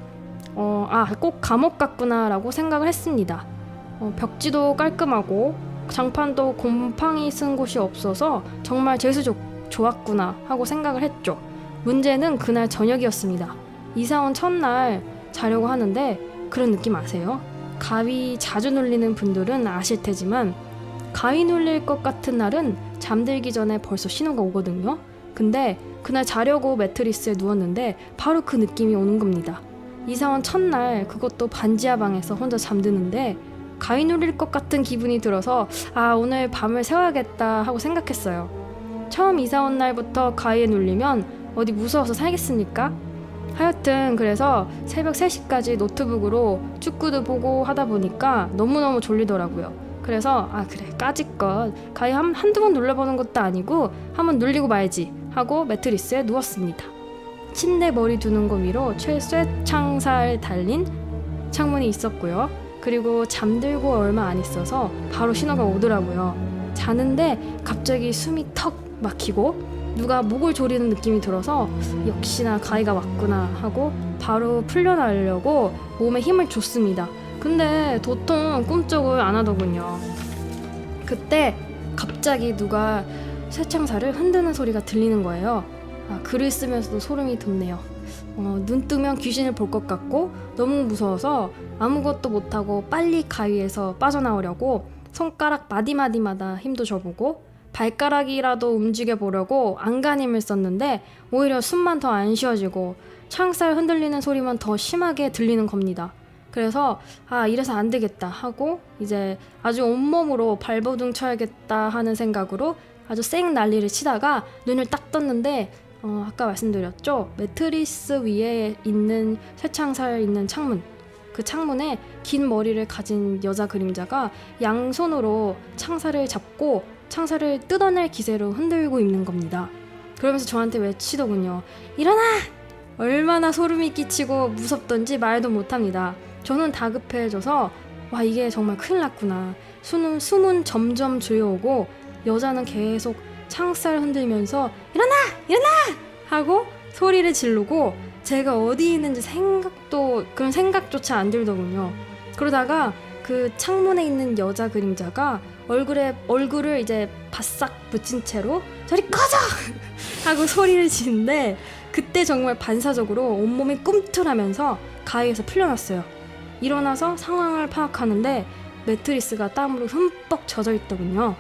꼭 감옥 같구나 라고 생각을 했습니다. 벽지도 깔끔하고 장판도 곰팡이 쓴 곳이 없어서 정말 재수 좋았구나 하고 생각을 했죠. 문제는 그날 저녁이었습니다. 이사 온 첫날 자려고 하는데 그런 느낌 아세요? 가위 자주 눌리는 분들은 아실 테지만 가위 눌릴 것 같은 날은 잠들기 전에 벌써 신호가 오거든요. 근데 그날 자려고 매트리스에 누웠는데 바로 그 느낌이 오는 겁니다. 이사 온 첫날 그것도 반지하방에서 혼자 잠드는데 가위 눌릴 것 같은 기분이 들어서 오늘 밤을 새워야겠다 하고 생각했어요. 처음 이사 온 날부터 가위에 눌리면 어디 무서워서 살겠습니까? 하여튼 그래서 새벽 3시까지 노트북으로 축구도 보고 하다 보니까 너무너무 졸리더라고요. 그래서 그래 까짓것 가위 한두 번 눌러보는 것도 아니고 한번 눌리고 말지 하고 매트리스에 누웠습니다. 침대 머리 두는 곳 위로 쇠창살 달린 창문이 있었고요. 그리고 잠들고 얼마 안 있어서 바로 신호가 오더라고요. 자는데 갑자기 숨이 턱 막히고 누가 목을 조리는 느낌이 들어서 역시나 가위가 왔구나 하고 바로 풀려나려고 몸에 힘을 줬습니다. 근데 도통 꿈쩍을 안 하더군요. 그때 갑자기 누가 쇠창살을 흔드는 소리가 들리는 거예요. 글을 쓰면서도 소름이 돋네요. 눈 뜨면 귀신을 볼 것 같고 너무 무서워서 아무것도 못하고 빨리 가위에서 빠져나오려고 손가락 마디마디마다 힘도 줘보고 발가락이라도 움직여 보려고 안간힘을 썼는데 오히려 숨만 더 안 쉬어지고 창살 흔들리는 소리만 더 심하게 들리는 겁니다. 그래서 이래서 안 되겠다 하고 이제 아주 온몸으로 발버둥 쳐야겠다 하는 생각으로 아주 쌩 난리를 치다가 눈을 딱 떴는데 아까 말씀드렸죠? 매트리스 위에 있는 쇠창살 있는 창문, 그 창문에 긴 머리를 가진 여자 그림자가 양손으로 창살을 잡고 창살을 뜯어낼 기세로 흔들고 있는 겁니다. 그러면서 저한테 외치더군요. 일어나! 얼마나 소름이 끼치고 무섭던지 말도 못합니다. 저는 다급해져서 와, 이게 정말 큰일 났구나. 숨은 점점 조여오고 여자는 계속 창살 흔들면서 일어나! 일어나! 하고 소리를 지르고 제가 어디 있는지 그런 생각조차 안 들더군요. 그러다가 그 창문에 있는 여자 그림자가 얼굴을 이제 바싹 붙인 채로 저리 꺼져! 하고 소리를 지는데 그때 정말 반사적으로 온몸이 꿈틀하면서 가위에서 풀려났어요. 일어나서 상황을 파악하는데 매트리스가 땀으로 흠뻑 젖어 있더군요.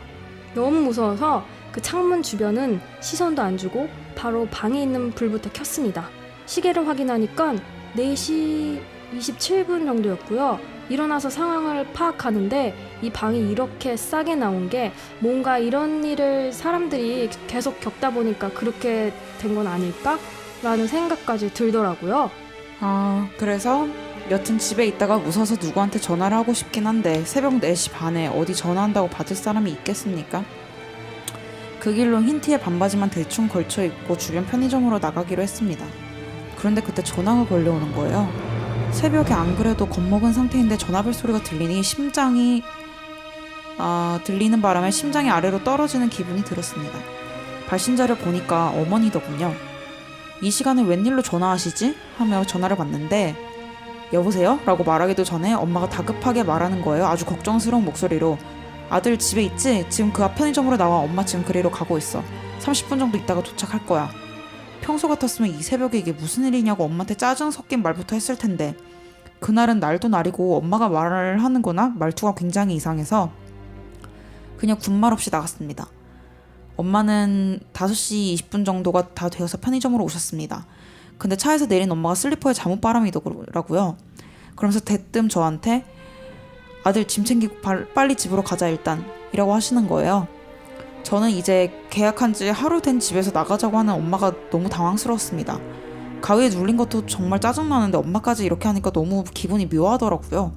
너무 무서워서 그 창문 주변은 시선도 안 주고 바로 방에 있는 불부터 켰습니다. 시계를 확인하니까 4시 27분 정도였고요. 일어나서 상황을 파악하는데 이 방이 이렇게 싸게 나온 게 뭔가 이런 일을 사람들이 계속 겪다 보니까 그렇게 된 건 아닐까? 라는 생각까지 들더라고요. 그래서 여튼 집에 있다가 무서워서 누구한테 전화를 하고 싶긴 한데 새벽 4시 반에 어디 전화한다고 받을 사람이 있겠습니까? 그 길로 흰 티에 반바지만 대충 걸쳐 입고 주변 편의점으로 나가기로 했습니다. 그런데 그때 전화가 걸려오는 거예요. 새벽에 안 그래도 겁먹은 상태인데 전화벨 소리가 들리니 들리는 바람에 심장이 아래로 떨어지는 기분이 들었습니다. 발신자를 보니까 어머니더군요. 이 시간에 웬일로 전화하시지? 하며 전화를 받는데 여보세요? 라고 말하기도 전에 엄마가 다급하게 말하는 거예요. 아주 걱정스러운 목소리로. 아들 집에 있지? 지금 그 앞 편의점으로 나와. 엄마 지금 그리로 가고 있어. 30분 정도 있다가 도착할 거야. 평소 같았으면 이 새벽에 이게 무슨 일이냐고 엄마한테 짜증 섞인 말부터 했을 텐데 그날은 날도 날이고 엄마가 말을 하는 거나 말투가 굉장히 이상해서 그냥 군말 없이 나갔습니다. 엄마는 5시 20분 정도가 다 되어서 편의점으로 오셨습니다. 근데 차에서 내린 엄마가 슬리퍼에 잠옷바람이더라고요. 그러면서 대뜸 저한테 아들 짐 챙기고 빨리 집으로 가자 일단 이라고 하시는 거예요. 저는 이제 계약한 지 하루 된 집에서 나가자고 하는 엄마가 너무 당황스러웠습니다. 가위에 눌린 것도 정말 짜증나는데 엄마까지 이렇게 하니까 너무 기분이 묘하더라고요.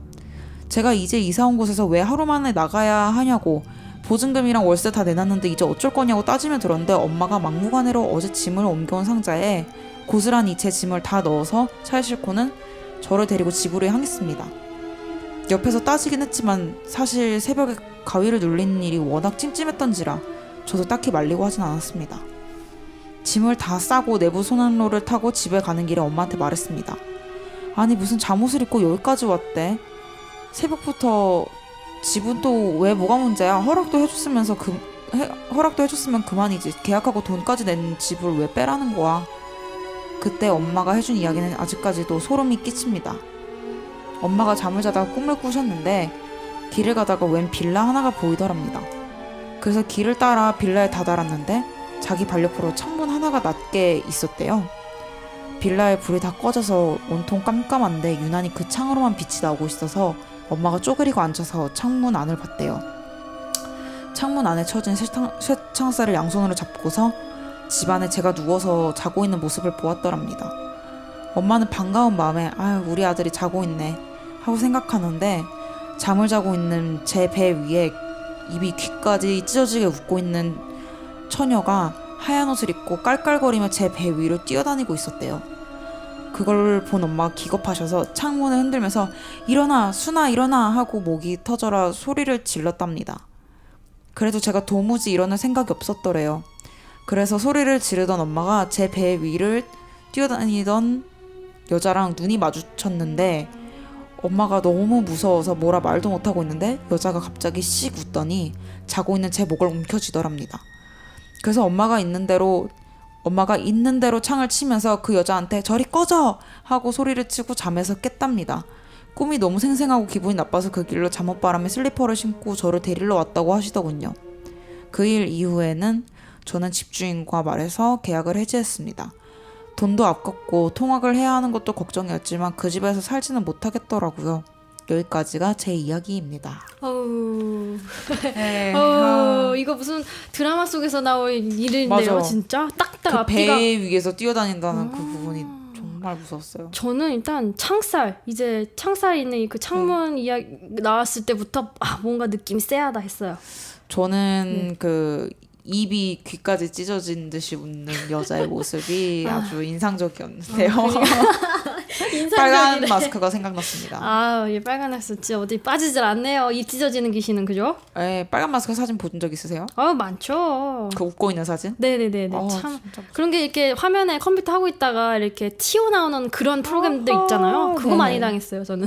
제가 이제 이사 온 곳에서 왜 하루 만에 나가야 하냐고 보증금이랑 월세 다 내놨는데 이제 어쩔 거냐고 따지며 들었는데 엄마가 막무가내로 어제 짐을 옮겨온 상자에 고스란히 제 짐을 다 넣어서 차에 싣고는 저를 데리고 집으로 향했습니다. 옆에서 따지긴 했지만 사실 새벽에 가위를 눌리는 일이 워낙 찜찜했던지라 저도 딱히 말리고 하진 않았습니다. 짐을 다 싸고 내부 소난로를 타고 집에 가는 길에 엄마한테 말했습니다. 아니 무슨 잠옷을 입고 여기까지 왔대? 새벽부터 집은 또 왜 뭐가 문제야? 허락도 해줬으면 그만이지. 계약하고 돈까지 낸 집을 왜 빼라는 거야? 그때 엄마가 해준 이야기는 아직까지도 소름이 끼칩니다. 엄마가 잠을 자다가 꿈을 꾸셨는데 길을 가다가 웬 빌라 하나가 보이더랍니다. 그래서 길을 따라 빌라에 다다랐는데 자기 반려포로 창문 하나가 낮게 있었대요. 빌라의 불이 다 꺼져서 온통 깜깜한데 유난히 그 창으로만 빛이 나오고 있어서 엄마가 쪼그리고 앉아서 창문 안을 봤대요. 창문 안에 쳐진 쇠창살을 양손으로 잡고서 집 안에 제가 누워서 자고 있는 모습을 보았더랍니다. 엄마는 반가운 마음에 아유 우리 아들이 자고 있네 하고 생각하는데 잠을 자고 있는 제 배 위에 입이 귀까지 찢어지게 웃고 있는 처녀가 하얀 옷을 입고 깔깔거리며 제 배 위를 뛰어다니고 있었대요. 그걸 본 엄마가 기겁하셔서 창문을 흔들면서 일어나 순아 일어나 하고 목이 터져라 소리를 질렀답니다. 그래도 제가 도무지 일어날 생각이 없었더래요. 그래서 소리를 지르던 엄마가 제 배 위를 뛰어다니던 여자랑 눈이 마주쳤는데 엄마가 너무 무서워서 뭐라 말도 못하고 있는데 여자가 갑자기 씩 웃더니 자고 있는 제 목을 움켜쥐더랍니다. 그래서 엄마가 있는 대로 창을 치면서 그 여자한테 저리 꺼져! 하고 소리를 치고 잠에서 깼답니다. 꿈이 너무 생생하고 기분이 나빠서 그 길로 잠옷바람에 슬리퍼를 신고 저를 데리러 왔다고 하시더군요. 그 일 이후에는 저는 집주인과 말해서 계약을 해지했습니다. 돈도 아깝고 통학을 해야 하는 것도 걱정이었지만 그 집에서 살지는 못하겠더라고요. 여기까지가 제 이야기입니다. 어우, 네, 이거 무슨 드라마 속에서 나올 일인데요, 맞아. 진짜? 딱딱 그 앞뒤가. 배 위에서 뛰어다닌다는 그 부분이 정말 무서웠어요. 저는 일단 창살 있는 이 그 창문 이야기 나왔을 때부터 뭔가 느낌이 쎄하다 했어요. 저는 그 입이 귀까지 찢어진 듯이 웃는 여자의 모습이 아주 인상적이었는데요. 빨간 마스크가 생각났습니다. 얘 빨간 마스크 진짜 어디 빠지질 않네요. 입 찢어지는 귀신은, 그죠? 네, 빨간 마스크 사진 본 적 있으세요? 많죠. 그 웃고 있는 사진? 네네네네. 참 그런 게 이렇게 화면에 컴퓨터 하고 있다가 이렇게 튀어나오는 그런 프로그램들 있잖아요. 그거 네네. 많이 당했어요, 저는.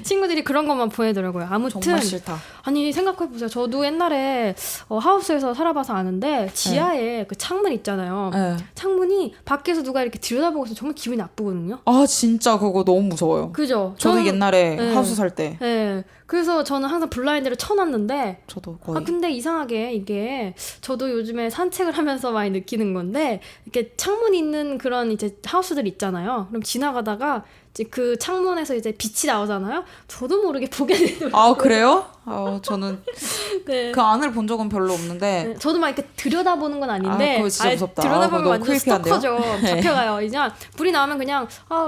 친구들이 그런 것만 보내더라고요. 아무튼 정말 싫다. 아니 생각해보세요. 저도 옛날에 하우스에서 살아봐서 아는데 지하에 그 창문 있잖아요. 네. 창문이 밖에서 누가 이렇게 들여다보고 있으면 정말 기분이 나쁘거든요. 진짜 그거 너무 무서워요. 그죠? 저도 옛날에 네. 하우스 살 때. 네. 그래서 저는 항상 블라인드를 쳐놨는데 저도 거의. 근데 이상하게 이게 저도 요즘에 산책을 하면서 많이 느끼는 건데 이렇게 창문 있는 그런 이제 하우스들 있잖아요. 그럼 지나가다가 이제 그 창문에서 이제 빛이 나오잖아요. 저도 모르게 보게 되더라고요. 그래요? 저는 네. 그 안을 본 적은 별로 없는데. 네, 저도 막 이렇게 들여다보는 건 아닌데 그거 진짜 무섭다. 들여다보면 그거 너무 완전 크리피한데요? 스토커죠. 잡혀가요. 그냥 불이 나오면 그냥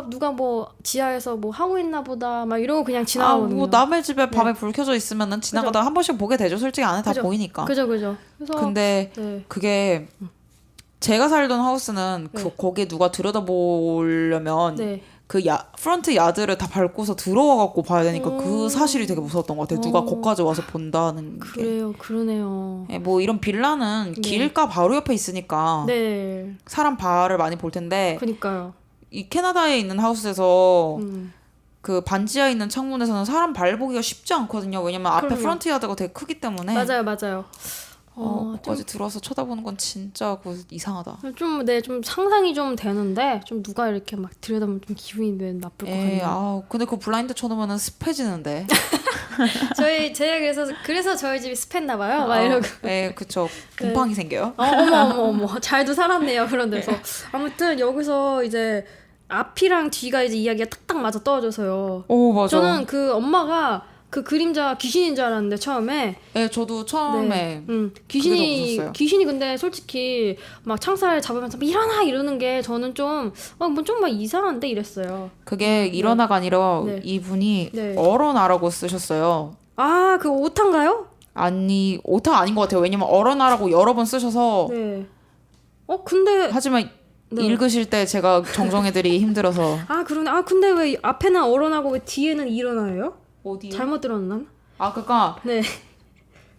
누가 뭐 지하에서 뭐 하고 있나 보다 막 이러고 그냥 지나가거든요. 뭐 남의 집에 밤에 불 켜져 있으면은 지나가다가 한 번씩 보게 되죠. 솔직히 안에 다 그죠. 보이니까. 그죠. 그래서 근데 네. 그게 제가 살던 하우스는 네. 거기에 누가 들여다보려면 네. 그 프런트 야드를 다 밟고서 들어와갖고 봐야 되니까 그 오. 사실이 되게 무서웠던 것 같아요. 누가 거기까지 와서 본다는 게. 그래요. 그러네요. 뭐 이런 빌라는 네. 길가 바로 옆에 있으니까 네. 사람 발을 많이 볼 텐데 그니까요. 이 캐나다에 있는 하우스에서 음. 그 반지하에 있는 창문에서는 사람 발 보기가 쉽지 않거든요. 왜냐면 앞에 그럼요. 프런트 야드가 되게 크기 때문에. 맞아요. 거기까지 들어와서 쳐다보는 건 진짜 이상하다. 좀 상상이 좀 되는데 좀 누가 이렇게 막 들여다보면 좀 기분이 나쁠 것 같네요. 근데 그 블라인드 쳐놓으면은 습해지는데. 제가 그래서 저희 집이 습했나 봐요. 막 이러고. 그쵸. 곰팡이 생겨요. 어머. 잘도 살았네요. 그런 데서. 아무튼 여기서 이제 앞이랑 뒤가 이제 이야기가 딱딱 맞아 떨어져서요. 맞아. 저는 그 엄마가 그 그림자 귀신인 줄 알았는데 처음에. 저도 처음에 무서웠어요. 귀신이 근데 솔직히 막 창살 잡으면서 막 일어나 이러는 게 저는 좀 막 이상한데 이랬어요. 그게 일어나가 아니라 네. 이분이 네. 얼어나라고 쓰셨어요. 그 오타인가요? 아니 오타 아닌 것 같아요. 왜냐면 얼어나라고 여러 번 쓰셔서. 네. 근데 하지만 네. 읽으실 때 제가 정정해드리기 힘들어서. 그러네. 근데 왜 앞에는 얼어나고 왜 뒤에는 일어나요? 어디? 잘못 들었나? 그러니까 네.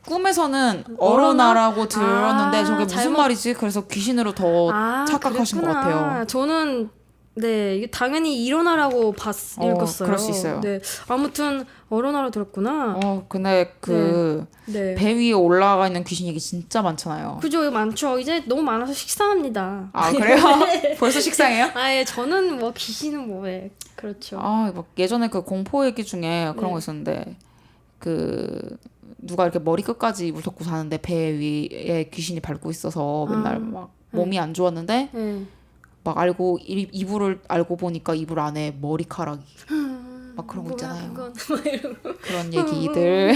꿈에서는 얼어나? 얼어나라고 들었는데 저게 무슨 잘못- 말이지? 그래서 귀신으로 더 착각하신 것 그랬구나. 같아요. 저는 이게 당연히 일어나라고 읽었어요. 그럴 수 있어요. 네. 아무튼 얼어나로 들었구나. 근데 네. 배 위에 올라가 있는 귀신 얘기 진짜 많잖아요. 그죠, 많죠. 이제 너무 많아서 식상합니다. 그래요? 벌써 식상해요? 예, 저는 뭐 귀신은 뭐 그렇죠. 막 예전에 그 공포 얘기 중에 그런 거 있었는데 그 누가 이렇게 머리 끝까지 무섭고 사는데 배 위에 귀신이 밟고 있어서 맨날 막 몸이 안 좋았는데 네. 막 이불을 알고 보니까 이불 안에 머리카락이 막 그런 거 있잖아요. 그런 얘기들.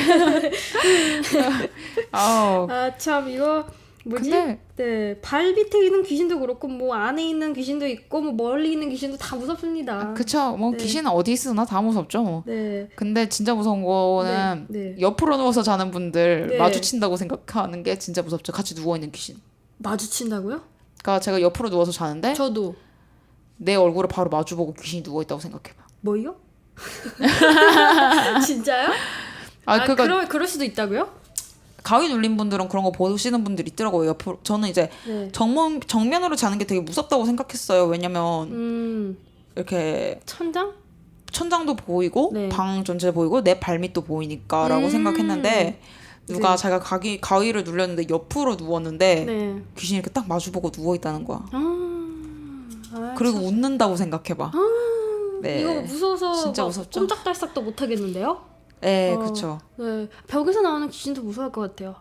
참 이거 뭐지? 근데 네, 발 밑에 있는 귀신도 그렇고 뭐 안에 있는 귀신도 있고 뭐 멀리 있는 귀신도 다 무섭습니다. 그쵸. 뭐 네. 귀신은 어디 있으나 다 무섭죠. 뭐. 네. 근데 진짜 무서운 거는 네. 옆으로 누워서 자는 분들 네. 마주친다고 생각하는 게 진짜 무섭죠. 같이 누워 있는 귀신. 마주친다고요? 그러니까 제가 옆으로 누워서 자는데 저도. 내 얼굴을 바로 마주보고 귀신이 누워있다고 생각해봐. 뭐요? 진짜요? 그러니까 그럴 수도 있다고요? 가위 눌린 분들은 그런 거 보시는 분들 있더라고요. 옆으로. 저는 이제 네. 정면으로 자는 게 되게 무섭다고 생각했어요. 왜냐면 이렇게 천장도 보이고 네. 방 전체 보이고 내 발밑도 보이니까라고 생각했는데 누가 네. 자기가 가위를 눌렸는데 옆으로 누웠는데 네. 귀신이 이렇게 딱 마주보고 누워있다는 거야. 아, 그리고 웃는다고 생각해봐. 네. 이거 무서워서 진짜 막 무섭죠? 꼼짝달싹도 못 하겠는데요? 네, 그쵸. 네. 벽에서 나오는 귀신도 무서울 것 같아요.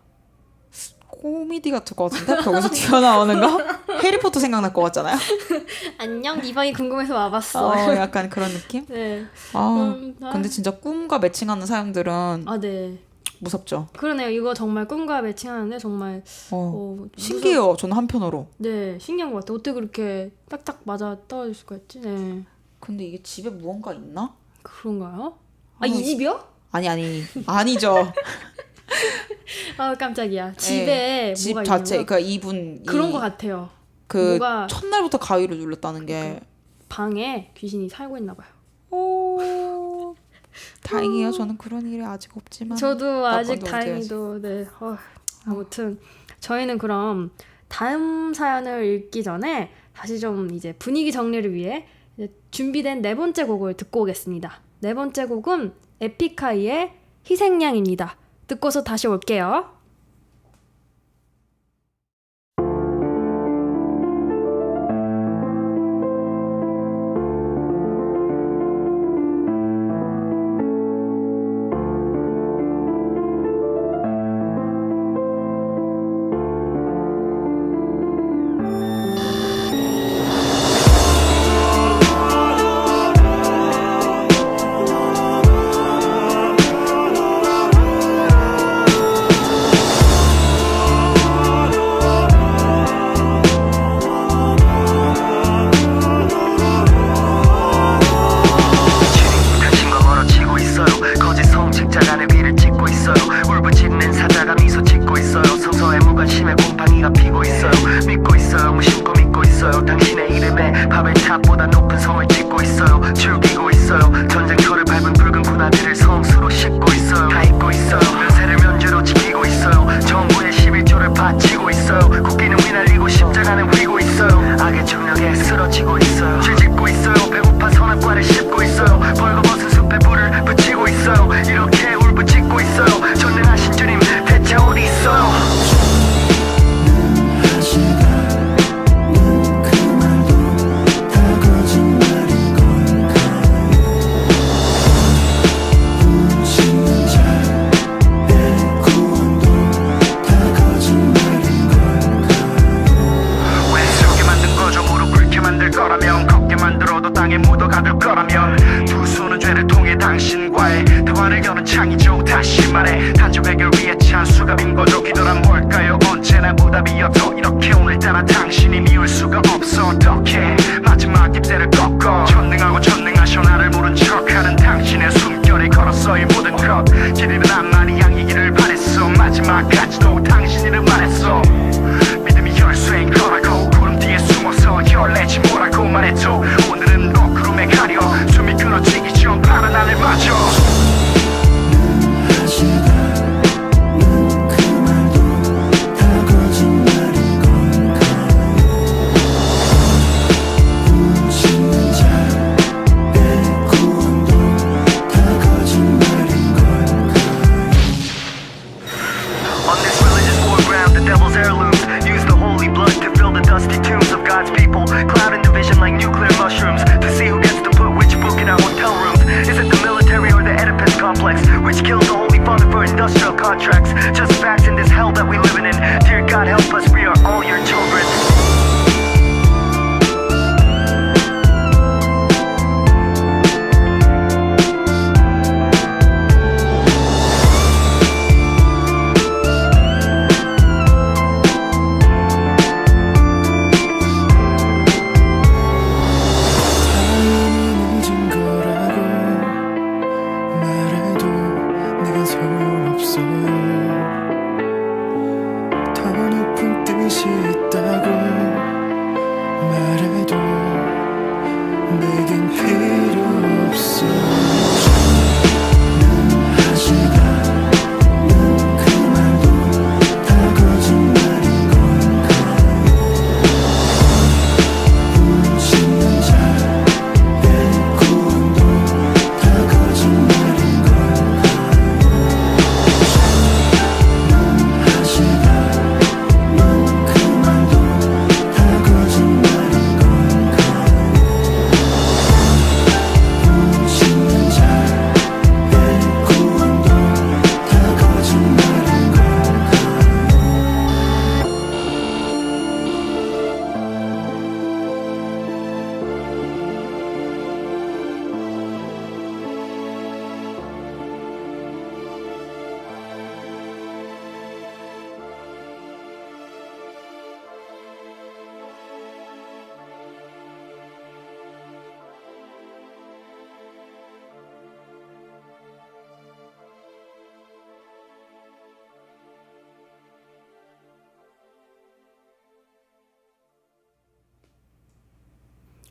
코미디 같을 것 같은데? 벽에서 튀어나오는 거? 해리포터 생각날 것 같잖아요? 안녕, 네 방이 궁금해서 와봤어. 약간 그런 느낌? 네. 근데 진짜 꿈과 매칭하는 사연들은 네. 무섭죠. 그러네요. 이거 정말 꿈과 매칭하는데 정말 신기해요. 저는 한편으로. 네, 신기한 것 같아요. 어떻게 그렇게 딱딱 맞아 떨어질 수가 있지? 네. 근데 이게 집에 무언가 있나? 그런가요? 이 집이요? 아니죠. 깜짝이야. 집에 집 뭐가 자체, 있는 거? 그러니까 이분 그런 것 같아요. 그 뭐가 첫날부터 가위를 눌렀다는 게. 방에 귀신이 살고 있나 봐요. 다행이에요. 저는 그런 일이 아직 없지만. 저도 아직 나쁜 놈 다행히도 네. 아무튼 저희는 그럼 다음 사연을 읽기 전에 다시 좀 이제 분위기 정리를 위해 이제 준비된 네 번째 곡을 듣고 오겠습니다. 네 번째 곡은 에픽하이의 희생양입니다. 듣고서 다시 올게요.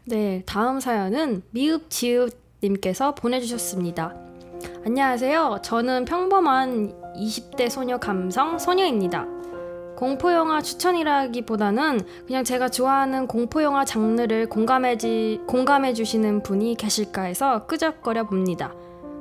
네, 다음 사연은 미읍지읍님께서 보내주셨습니다. 안녕하세요. 저는 평범한 20대 소녀 감성 소녀입니다. 공포영화 추천이라기보다는 그냥 제가 좋아하는 공포영화 장르를 공감해 주시는 분이 계실까 해서 끄적거려 봅니다.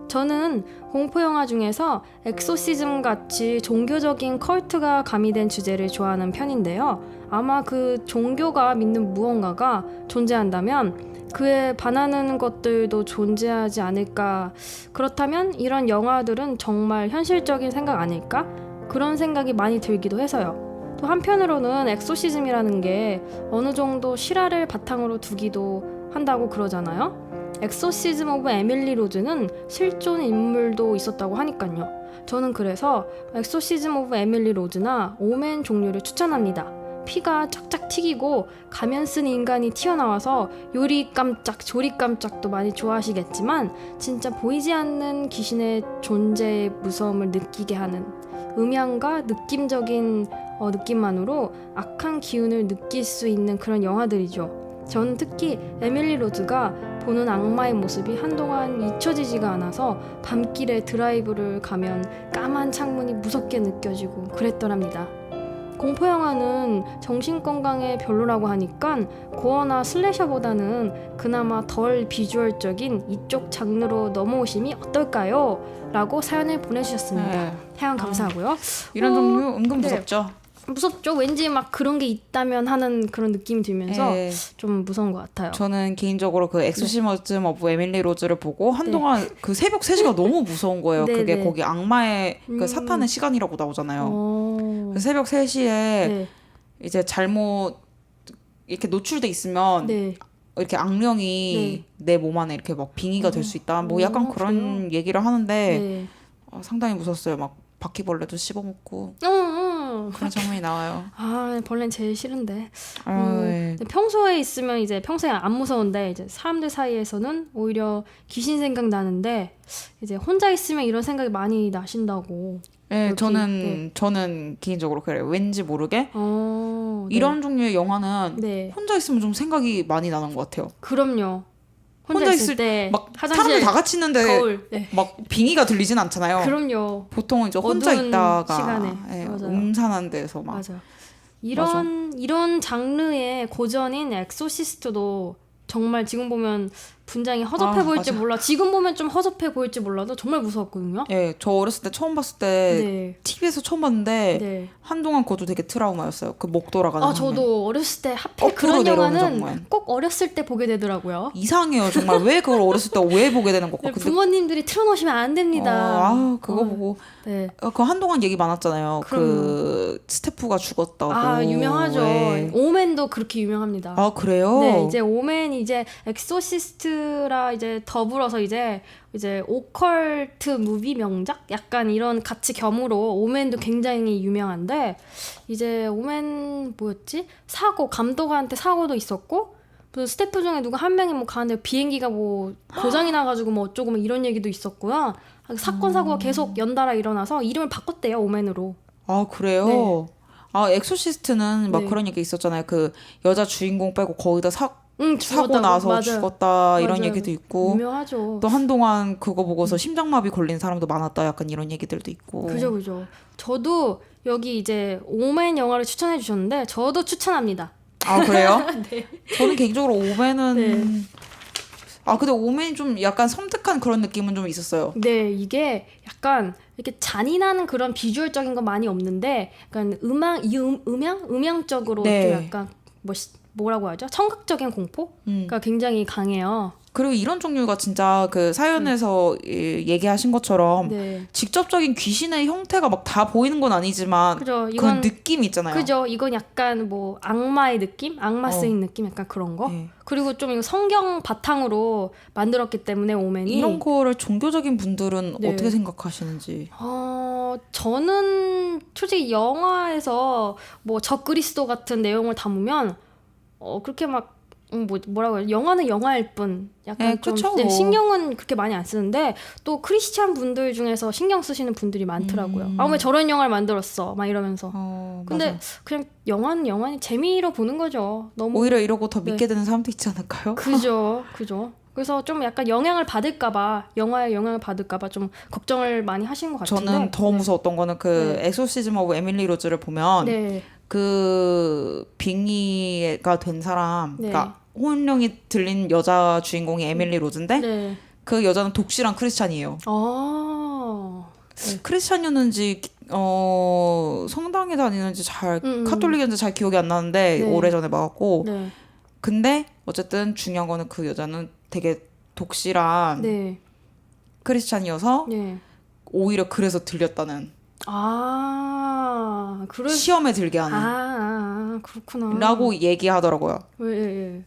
저는 공포영화 중에서 엑소시즘 같이 종교적인 컬트가 가미된 주제를 좋아하는 편인데요. 아마 그 종교가 믿는 무언가가 존재한다면 그에 반하는 것들도 존재하지 않을까. 그렇다면 이런 영화들은 정말 현실적인 생각 아닐까? 그런 생각이 많이 들기도 해서요. 또 한편으로는 엑소시즘이라는 게 어느 정도 실화를 바탕으로 두기도 한다고 그러잖아요. 엑소시즘 오브 에밀리 로즈는 실존 인물도 있었다고 하니까요. 저는 그래서 엑소시즘 오브 에밀리 로즈나 오멘 종류를 추천합니다. 피가 쫙쫙 튀기고 가면 쓴 인간이 튀어나와서 요리 깜짝 조리 깜짝도 많이 좋아하시겠지만 진짜 보이지 않는 귀신의 존재의 무서움을 느끼게 하는 음향과 느낌적인 느낌만으로 악한 기운을 느낄 수 있는 그런 영화들이죠. 저는 특히 에밀리 로즈가 보는 악마의 모습이 한동안 잊혀지지가 않아서 밤길에 드라이브를 가면 까만 창문이 무섭게 느껴지고 그랬더랍니다. 공포영화는 정신건강에 별로라고 하니까 고어나 슬래셔보다는 그나마 덜 비주얼적인 이쪽 장르로 넘어오심이 어떨까요? 라고 사연을 보내주셨습니다. 네. 사연 감사하고요. 이런 종류 은근 네. 무섭죠. 무섭죠? 왠지 막 그런 게 있다면 하는 그런 느낌이 들면서 네. 좀 무서운 것 같아요. 저는 개인적으로 그 엑소시즘 오브 에밀리 로즈를 보고 한동안 그 새벽 3시가 너무 무서운 거예요. 네, 그게 네. 거기 악마의 그 사탄의 시간이라고 나오잖아요. 그 새벽 3시에 네. 이제 잘못 이렇게 노출돼 있으면 네. 이렇게 악령이 내 몸 안에 이렇게 막 빙의가 될 수 있다. 뭐 약간 그런 그래요? 얘기를 하는데 네. 상당히 무섭어요. 막 바퀴벌레도 씹어먹고 그런 장면이 나와요. 아, 벌레는 제일 싫은데. 네. 근데 평소에 있으면 이제 평소에 안 무서운데 이제 사람들 사이에서는 오히려 귀신 생각 나는데 이제 혼자 있으면 이런 생각이 많이 나신다고. 네, 이렇게, 저는 개인적으로 그래요. 왠지 모르게 네. 이런 종류의 영화는 네. 혼자 있으면 좀 생각이 많이 나는 것 같아요. 그럼요. 혼자 있을 때 막 화장실 사람들 다 같이 있는데 거울. 네. 막 빙의가 들리진 않잖아요. 그럼요. 보통은 이제 혼자 어두운 있다가 시간에. 예, 맞아요. 음산한 데서 막 맞아. 이런 장르의 고전인 엑소시스트도 정말 지금 보면 분장이 허접해 아, 보일지 맞아. 몰라. 지금 보면 좀 허접해 보일지 몰라도 정말 무서웠거든요. 예, 저 어렸을 때 처음 봤을 때 네. TV에서 처음 봤는데 네. 한동안 그것도 되게 트라우마였어요. 그 목 돌아가는 아, 장면. 저도 어렸을 때 하필 거꾸로 그런 내려오는 영화는 장면. 꼭 어렸을 때 보게 되더라고요. 이상해요. 정말 왜 그걸 어렸을 때 왜 보게 되는 걸까? 네, 부모님들이 틀어놓으시면 안 됩니다. 그거 보고 네. 그 한동안 얘기 많았잖아요. 그럼요. 그 스태프가 죽었다고. 아, 유명하죠. 예. 오맨도 그렇게 유명합니다. 아, 그래요? 네, 이제 오맨이 이제 엑소시스트라 이제 더불어서 이제 오컬트 무비 명작 약간 이런 같이 겸으로 오맨도 굉장히 유명한데 이제 오맨 뭐였지? 감독한테 사고도 있었고 무슨 스태프 중에 누가 한 명이 뭐 가는데 비행기가 뭐 고장이 나가지고 뭐 어쩌고 뭐 이런 얘기도 있었고요. 사건 사고가 계속 연달아 일어나서 이름을 바꿨대요, 오맨으로. 아, 그래요? 네. 아, 엑소시스트는 막 네. 그런 얘기 있었잖아요. 그 여자 주인공 빼고 거의 다 사고 죽었다고. 나서 맞아요. 죽었다 이런 맞아요. 얘기도 있고 유명하죠. 또 한동안 그거 보고서 심장마비 걸린 사람도 많았다 약간 이런 얘기들도 있고. 그죠. 저도 여기 이제 오맨 영화를 추천해 주셨는데 저도 추천합니다. 아, 그래요? 네. 저는 개인적으로 오맨은 네. 아, 근데 오맨이 좀 약간 섬뜩한 그런 느낌은 좀 있었어요. 네, 이게 약간 이렇게 잔인한 그런 비주얼적인 거 많이 없는데 약간 음향적으로 네. 좀 약간 뭐라고 하죠? 청각적인 공포가 굉장히 강해요. 그리고 이런 종류가 진짜 그 사연에서 얘기하신 것처럼 네. 직접적인 귀신의 형태가 막 다 보이는 건 아니지만 그죠. 그런 느낌이 있잖아요. 그죠. 이건 약간 뭐 악마의 느낌? 악마 쓰인 느낌? 약간 그런 거? 네. 그리고 좀 이거 성경 바탕으로 만들었기 때문에 오맨이 이런 거를 종교적인 분들은 네. 어떻게 생각하시는지. 저는 솔직히 영화에서 뭐 적그리스도 같은 내용을 담으면 그렇게 막 뭐라고 해요? 영화는 영화일 뿐. 약간 네, 좀 그쵸, 네, 뭐. 신경은 그렇게 많이 안 쓰는데 또 크리스찬 분들 중에서 신경 쓰시는 분들이 많더라고요. 아, 왜 저런 영화를 만들었어? 막 이러면서. 근데 맞아. 그냥 영화는 영화니 재미로 보는 거죠. 너무 오히려 이러고 더 네. 믿게 되는 사람도 있지 않을까요? 그죠. 그래서 좀 약간 영향을 받을까봐 영화에 영향을 받을까봐 좀 걱정을 많이 하신 것 같은데. 저는 더 무서웠던 거는 그 네. 엑소시즘 오브 에밀리 로즈를 보면 네. 그 빙의가 된 사람, 네. 그러니까 혼령이 들린 여자 주인공이 에밀리 로즈인데 네. 그 여자는 독실한 크리스찬이에요. 아. 크리스찬이었는지 성당에 다니는지 잘 카톨릭이었는지 잘 기억이 안 나는데 네. 오래전에 봐갖고 네. 근데 어쨌든 중요한 거는 그 여자는 되게 독실한 네. 크리스찬이어서 네. 오히려 그래서 들렸다는 그래. 시험에 들게 하는 그렇구나. 라고 얘기하더라고요. 예.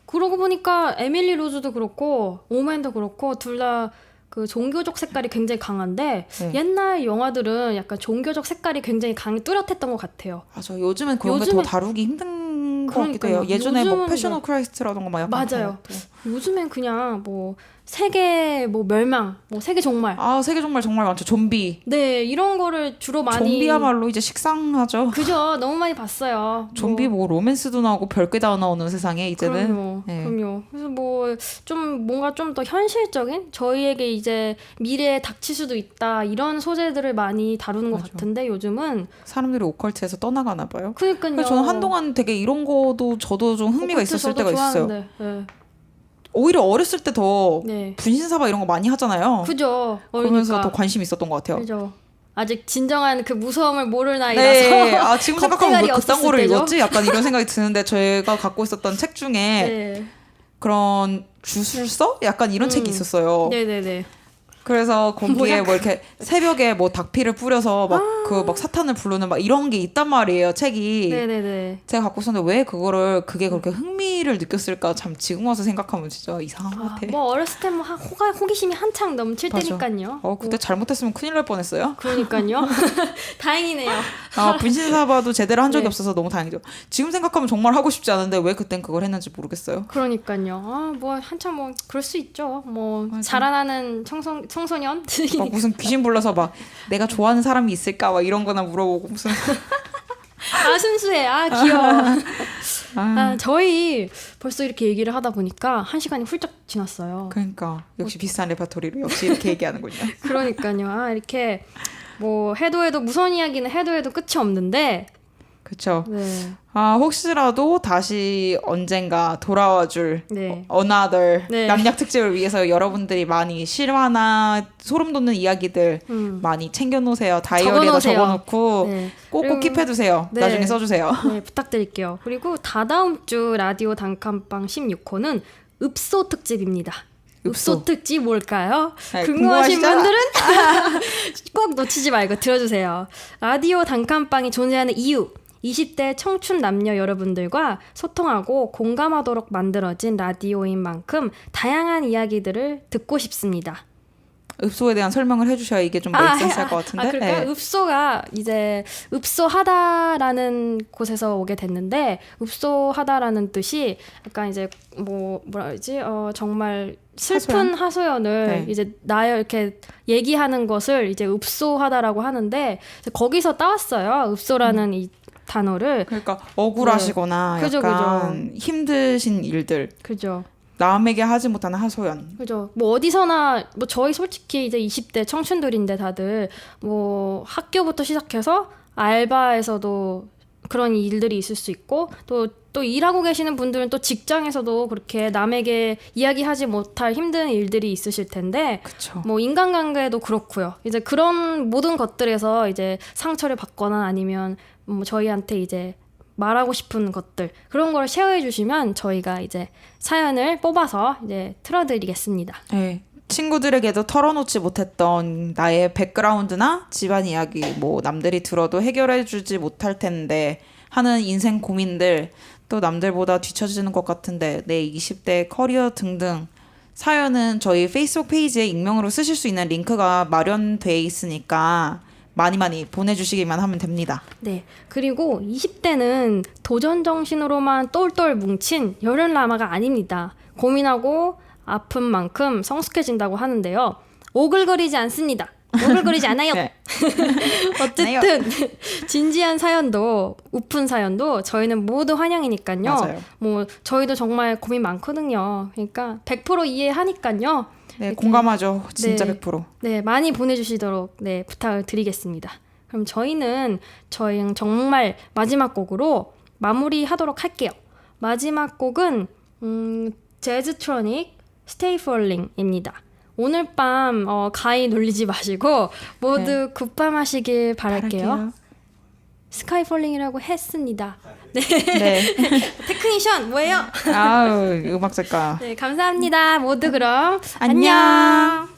그러고 보니까 에밀리 로즈도 그렇고 오맨도 그렇고 둘 다 그 종교적 색깔이 굉장히 강한데 네. 옛날 영화들은 약간 종교적 색깔이 굉장히 뚜렷했던 것 같아요. 맞아. 요즘엔 그런 게 요즘에- 더 다루기 힘든 것 같기도 해요. 그러니까요. 예전에 뭐 요즘은 패션 오브 크라이스트라던가 막 약간 맞아요. 그런 것도. 요즘엔 그냥 뭐 세계 뭐 멸망, 뭐 세계 종말, 아, 세계 정말 많죠. 좀비. 네 이런 거를 주로 많이 좀비야말로 이제 식상하죠. 그죠. 너무 많이 봤어요. 좀비 뭐 로맨스도 나오고 별게 다 나오는 세상에 이제는. 그럼요. 그래서 뭐 좀 뭔가 좀 더 현실적인 저희에게 이제 미래에 닥칠 수도 있다 이런 소재들을 많이 다루는 것 맞아. 같은데 요즘은 사람들이 오컬트에서 떠나가나 봐요. 그러니까요. 그래서 저는 한동안 되게 이런 거도 저도 좀 흥미가 오컬트 있었을 저도 때가 있어요. 좋아하는데, 네. 오히려 어렸을 때 더 네. 분신사바 이런 거 많이 하잖아요. 그죠. 그러면서 어리니까. 더 관심이 있었던 것 같아요. 그죠. 아직 진정한 그 무서움을 모를 나이라서. 네, 아 지금 생각하면 왜 겁대가리 그딴 없었을 거를 때죠? 읽었지? 약간 이런 생각이 드는데 제가 갖고 있었던 책 중에 네. 그런 주술서? 약간 이런 책이 있었어요. 네네네. 그래서 거기에 뭐야? 뭐 이렇게 새벽에 뭐 닭피를 뿌려서 막 그 막 사탄을 부르는 막 이런 게 있단 말이에요, 책이. 네네네. 제가 갖고 있었는데 왜 그게 그렇게 흥미를 느꼈을까 참 지금 와서 생각하면 진짜 이상한 것 같아. 뭐 어렸을 때 뭐 호기심이 한창 넘칠 맞아. 때니까요. 그때 잘못했으면 큰일 날 뻔했어요. 그러니까요. 다행이네요. 아, 분신사바도 제대로 한 적이 네. 없어서 너무 다행이죠. 지금 생각하면 정말 하고 싶지 않은데 왜 그땐 그걸 했는지 모르겠어요. 그러니까요. 뭐 한참 뭐 그럴 수 있죠. 뭐 맞아. 자라나는 청소년. 막 무슨 귀신 불러서 막 내가 좋아하는 사람이 있을까 막 이런 거나 물어보고 무슨 순수해. 귀여워. 저희 벌써 이렇게 얘기를 하다 보니까 1시간이 훌쩍 지났어요. 그러니까 역시 비슷한 레퍼토리로 역시 이렇게 얘기하는군요. 그러니까요. 이렇게 뭐 해도 무서운 이야기는 해도 끝이 없는데. 그렇죠. 네. 혹시라도 다시 언젠가 돌아와줄 네. another 네. 남약 특집을 위해서 여러분들이 많이 실화나 소름 돋는 이야기들 많이 챙겨놓으세요. 다이어리에다 적어놓으세요. 적어놓고 네. 꼭꼭 그리고- 킵해두세요. 네. 나중에 써주세요. 네, 부탁드릴게요. 그리고 다다음 주 라디오 단칸방 16호는 읍소 특집입니다. 읍소 읍소. 특집 뭘까요? 네, 궁금하신 궁금하시죠? 분들은 꼭 놓치지 말고 들어주세요. 라디오 단칸방이 존재하는 이유 20대 청춘 남녀 여러분들과 소통하고 공감하도록 만들어진 라디오인 만큼 다양한 이야기들을 듣고 싶습니다. 읍소에 대한 설명을 해주셔야 이게 좀 메이센스할 것 같은데. 그러니까 네. 읍소가 이제 읍소하다라는 곳에서 오게 됐는데 읍소하다라는 뜻이 약간 이제 뭐라 그러지? 정말 슬픈 하소연을 네. 이제 나열 이렇게 얘기하는 것을 이제 읍소하다라고 하는데 거기서 따왔어요. 읍소라는 이 단어를. 그러니까 억울하시거나 그죠, 약간 힘드신 일들, 그죠. 남에게 하지 못하는 하소연. 그죠. 뭐 어디서나 뭐 저희 솔직히 이제 20대 청춘들인데 다들 뭐 학교부터 시작해서 알바에서도 그런 일들이 있을 수 있고 또 일하고 계시는 분들은 또 직장에서도 그렇게 남에게 이야기하지 못할 힘든 일들이 있으실 텐데 그쵸. 뭐 인간관계도 그렇고요. 이제 그런 모든 것들에서 이제 상처를 받거나 아니면 뭐 저희한테 이제 말하고 싶은 것들 그런 걸 쉐어해 주시면 저희가 이제 사연을 뽑아서 이제 틀어드리겠습니다. 네. 친구들에게도 털어놓지 못했던 나의 백그라운드나 집안 이야기, 뭐 남들이 들어도 해결해주지 못할 텐데 하는 인생 고민들, 또 남들보다 뒤처지는 것 같은데 내 20대 커리어 등등 사연은 저희 페이스북 페이지에 익명으로 쓰실 수 있는 링크가 마련돼 있으니까 많이 보내주시기만 하면 됩니다. 네. 그리고 20대는 도전 정신으로만 똘똘 뭉친 열혈 라마가 아닙니다. 고민하고 아픈 만큼 성숙해진다고 하는데요. 오글거리지 않습니다. 오글거리지 않아요. 네. 어쨌든 진지한 사연도 우픈 사연도 저희는 모두 환영이니까요. 맞아요. 뭐 저희도 정말 고민 많거든요. 그러니까 100% 이해하니까요. 네, 이렇게, 공감하죠. 진짜 네. 100%. 네, 많이 보내주시도록 네, 부탁을 드리겠습니다. 그럼 저희 정말 마지막 곡으로 마무리하도록 할게요. 마지막 곡은 재즈트로닉 Stay Falling입니다. 오늘 밤 가히 놀리지 마시고 모두 굿밤 하시길 바랄게요. 스카이 폴링이라고 했습니다. 네. 네. 테크니션 뭐예요? 아우, 음악 작가. 네, 감사합니다. 모두 그럼 안녕. 안녕.